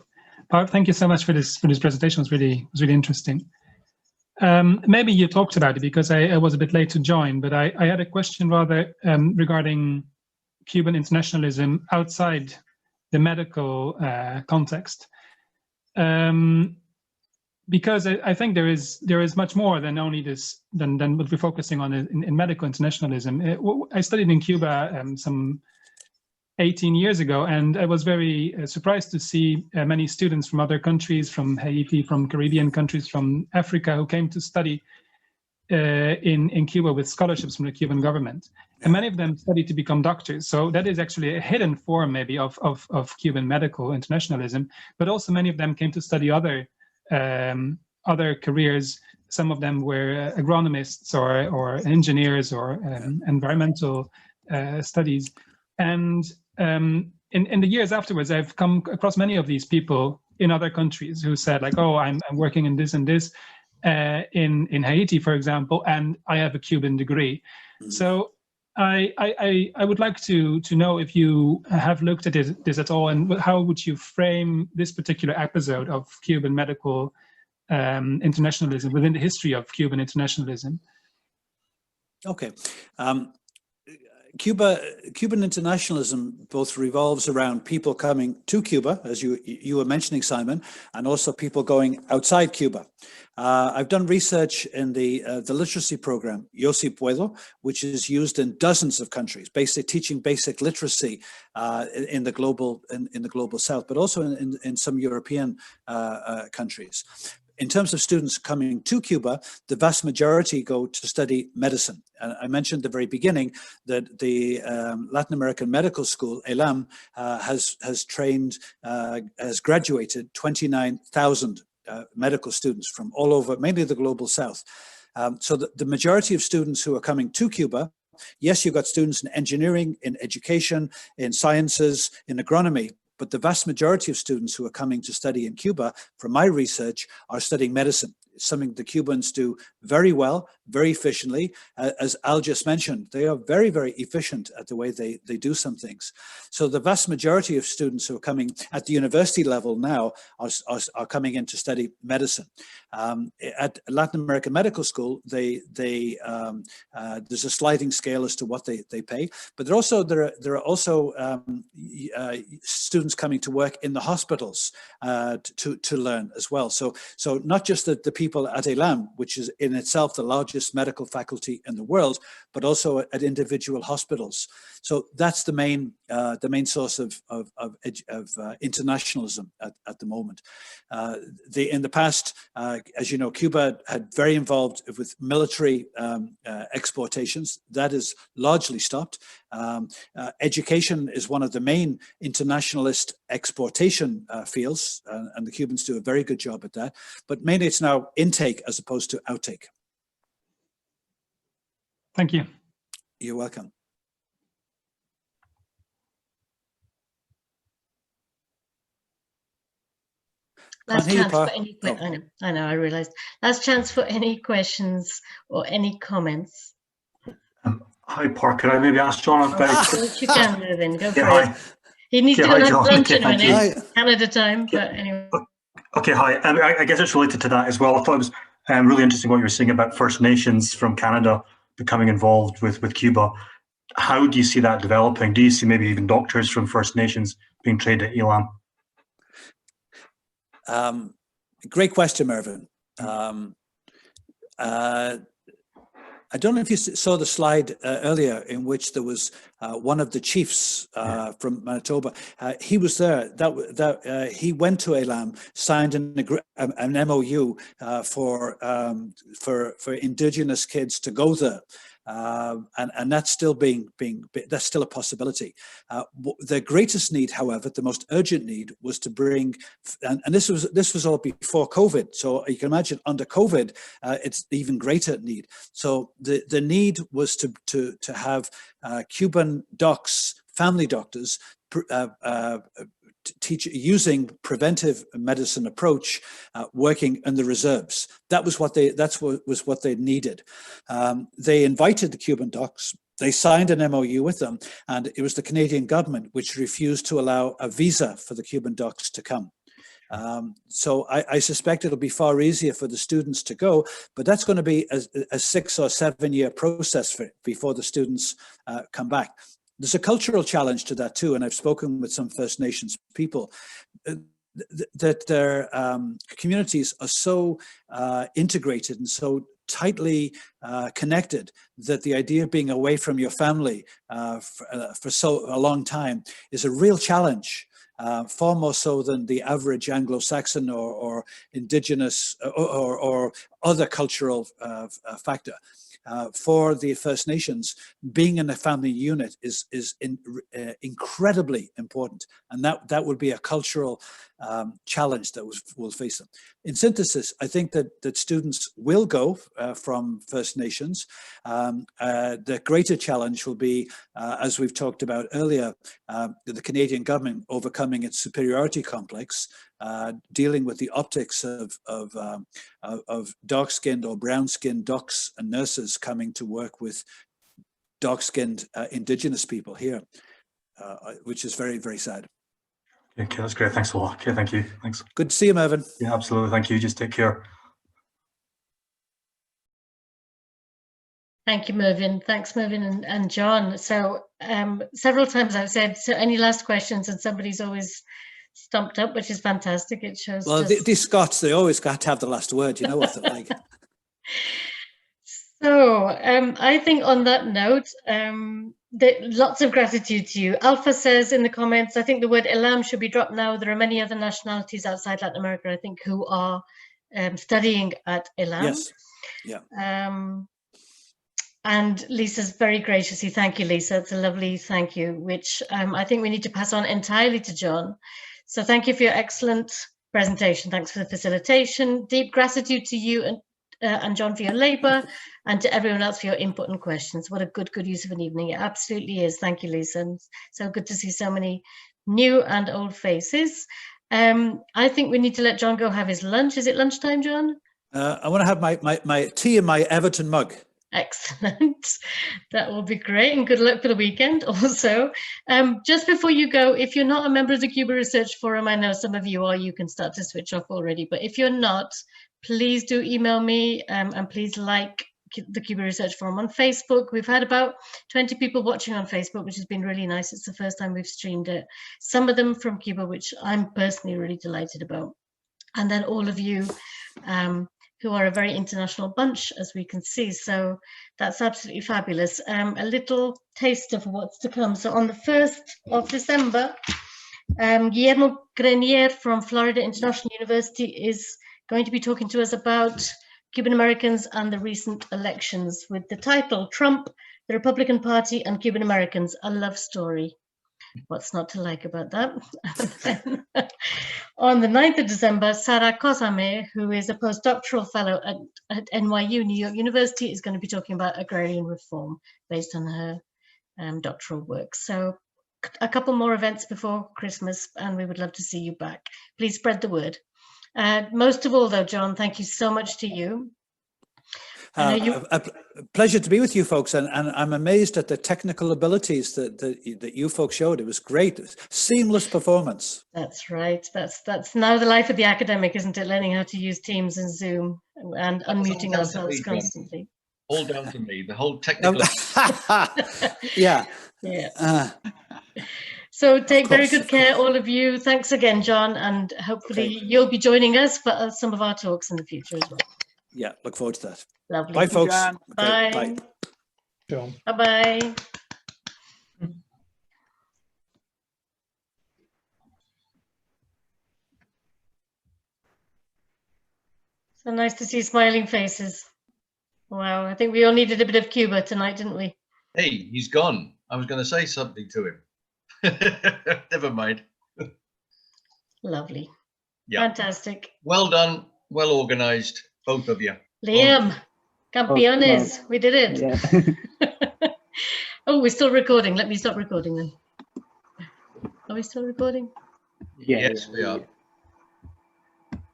S12: Barb. Thank you so much for this presentation. It was really interesting. Maybe you talked about it because I was a bit late to join, but I had a question rather regarding Cuban internationalism outside the medical context, because I think there is much more than only this than what we're focusing on in medical internationalism. I studied in Cuba some 18 years ago, and I was very surprised to see many students from other countries, from Haiti, from Caribbean countries, from Africa, who came to study in Cuba with scholarships from the Cuban government. And many of them studied to become doctors. So that is actually a hidden form maybe of Cuban medical internationalism, but also many of them came to study other careers. Some of them were agronomists or engineers or environmental studies. And in the years afterwards, I've come across many of these people in other countries who said like, oh, I'm working in this and this in Haiti, for example, and I have a Cuban degree. So I would like to know if you have looked at this at all, and how would you frame this particular episode of Cuban medical internationalism within the history of Cuban internationalism?
S5: Okay. Cuban internationalism both revolves around people coming to Cuba, as you were mentioning, Simon, and also people going outside Cuba. I've done research in the literacy program, Yo Si Puedo, which is used in dozens of countries, basically teaching basic literacy in the global South, but also in some European countries. In terms of students coming to Cuba, the vast majority go to study medicine. I mentioned at the very beginning that the Latin American Medical School, Helm, has graduated 29,000 medical students from all over, mainly the global South. So the majority of students who are coming to Cuba, yes, you've got students in engineering, in education, in sciences, in agronomy, but the vast majority of students who are coming to study in Cuba, from my research, are studying medicine. It's something the Cubans do very well, very efficiently. As Al just mentioned, they are very, very efficient at the way they do some things. So the vast majority of students who are coming at the university level now are coming in to study medicine. At Latin American Medical School, there's a sliding scale as to what they pay, but there are also students coming to work in the hospitals to learn as well. So not just the people at Helm, which is in itself the largest medical faculty in the world, but also at individual hospitals. So that's the main source of internationalism at the moment. In the past, as you know, Cuba had very involved with military exportations. That is largely stopped. Education is one of the main internationalist exportation fields, and the Cubans do a very good job at that. But mainly it's now intake as opposed to outtake.
S12: Thank you.
S5: You're welcome.
S1: Last chance for any I realized. Last chance for any questions or any comments.
S13: Hi, Park. Could I maybe ask John about?
S1: You can move in. Go for it. He needs to go have lunch in a minute, Canada time. But anyway.
S13: Okay, hi. I guess it's related to that as well. I thought it was really interesting what you were saying about First Nations from Canada becoming involved with Cuba. How do you see that developing? Do you see maybe even doctors from First Nations being trained at Elam?
S5: Great question, Mervyn. I don't know if you saw the slide earlier in which there was one of the chiefs from Manitoba. He was there. He went to Elam, signed an MOU for Indigenous kids to go there. And that's still that's still a possibility. The greatest need, however, the most urgent need, was to bring, and this was all before COVID. So you can imagine under COVID, it's even greater need. So the need was to have Cuban docs, family doctors, using preventive medicine approach, working in the reserves. That was what they needed. They invited the Cuban docs. They signed an MOU with them, and it was the Canadian government which refused to allow a visa for the Cuban docs to come. So I suspect it'll be far easier for the students to go, but that's going to be a 6 or 7 year process before the students come back. There's a cultural challenge to that too, and I've spoken with some First Nations people that their communities are so integrated and so tightly connected that the idea of being away from your family for a long time is a real challenge. Far more so than the average Anglo-Saxon or Indigenous or other cultural factor. For the First Nations, being in a family unit is incredibly important, and that would be a cultural challenge that will face them. In synthesis, I think that students will go from First Nations. The greater challenge will be, as we've talked about earlier, the Canadian government overcoming its superiority complex, dealing with the optics of dark-skinned or brown-skinned docs and nurses coming to work with dark-skinned indigenous people here, which is very, very sad.
S13: Okay, that's great. Thanks a lot. Okay, thank you. Thanks.
S5: Good to see you, Mervyn.
S13: Yeah, absolutely. Thank you. Just take care.
S1: Thank you, Mervyn. Thanks, Mervyn and John. So several times I've said, so any last questions, and somebody's always stumped up, which is fantastic. It shows.
S5: Well, these Scots, they always got to have the last word. You know what they're like.
S1: So I think on that note, lots of gratitude to you. Alpha says in the comments, I think the word Elam should be dropped now. There are many other nationalities outside Latin America, I think, who are studying at Elam.
S5: Yes. Yeah.
S1: And Lisa's very graciously, thank you, Lisa. It's a lovely thank you, which I think we need to pass on entirely to John. So thank you for your excellent presentation. Thanks for the facilitation. Deep gratitude to you and John for your labor, and to everyone else for your input and questions. What a good use of an evening. It absolutely is. Thank you, Lisa. And so good to see so many new and old faces. I think we need to let John go have his lunch. Is it lunchtime, John?
S5: I want to have my tea in my Everton mug.
S1: Excellent. That will be great, and good luck for the weekend also. Just before you go, if you're not a member of the Cuba Research Forum, I know some of you are, you can start to switch off already, but if you're not, please do email me, and please like the Cuba Research Forum on Facebook. We've had about 20 people watching on Facebook, which has been really nice. It's the first time we've streamed it. Some of them from Cuba, which I'm personally really delighted about. And then all of you who are a very international bunch, as we can see. So that's absolutely fabulous. A little taste of what's to come. So on the 1st of December, Guillermo Grenier from Florida International University is going to be talking to us about Cuban Americans and the recent elections, with the title, Trump, the Republican Party and Cuban Americans, a love story. What's not to like about that? On the 9th of December, Sara Kosame, who is a postdoctoral fellow at NYU, New York University, is going to be talking about agrarian reform based on her doctoral work. So a couple more events before Christmas, and we would love to see you back. Please spread the word. Most of all, though, John, thank you so much to you.
S5: A pleasure to be with you folks, and I'm amazed at the technical abilities that you folks showed. It was great, seamless performance.
S1: That's right. That's now the life of the academic, isn't it? Learning how to use Teams and Zoom and unmuting ourselves constantly.
S6: All down to me. The whole technical.
S5: Yeah.
S1: Yeah. So take very good care, all of you. Thanks again, John, and hopefully you'll be joining us for some of our talks in the future as well.
S5: Yeah, look forward to that.
S1: Lovely.
S5: Bye, folks.
S1: Okay, bye.
S5: Bye.
S12: John.
S1: Bye-bye. So nice to see smiling faces. Wow, I think we all needed a bit of Cuba tonight, didn't we?
S6: Hey, he's gone. I was going to say something to him. Never mind.
S1: Lovely.
S6: Yeah.
S1: Fantastic.
S6: Well done. Well organized, both of you.
S1: Liam, campeones.
S10: Oh,
S1: we did it.
S10: Yeah.
S1: Oh, we're still recording. Let me stop recording then. Are we still recording?
S10: Yeah,
S6: yes, we are.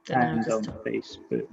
S10: And on Facebook.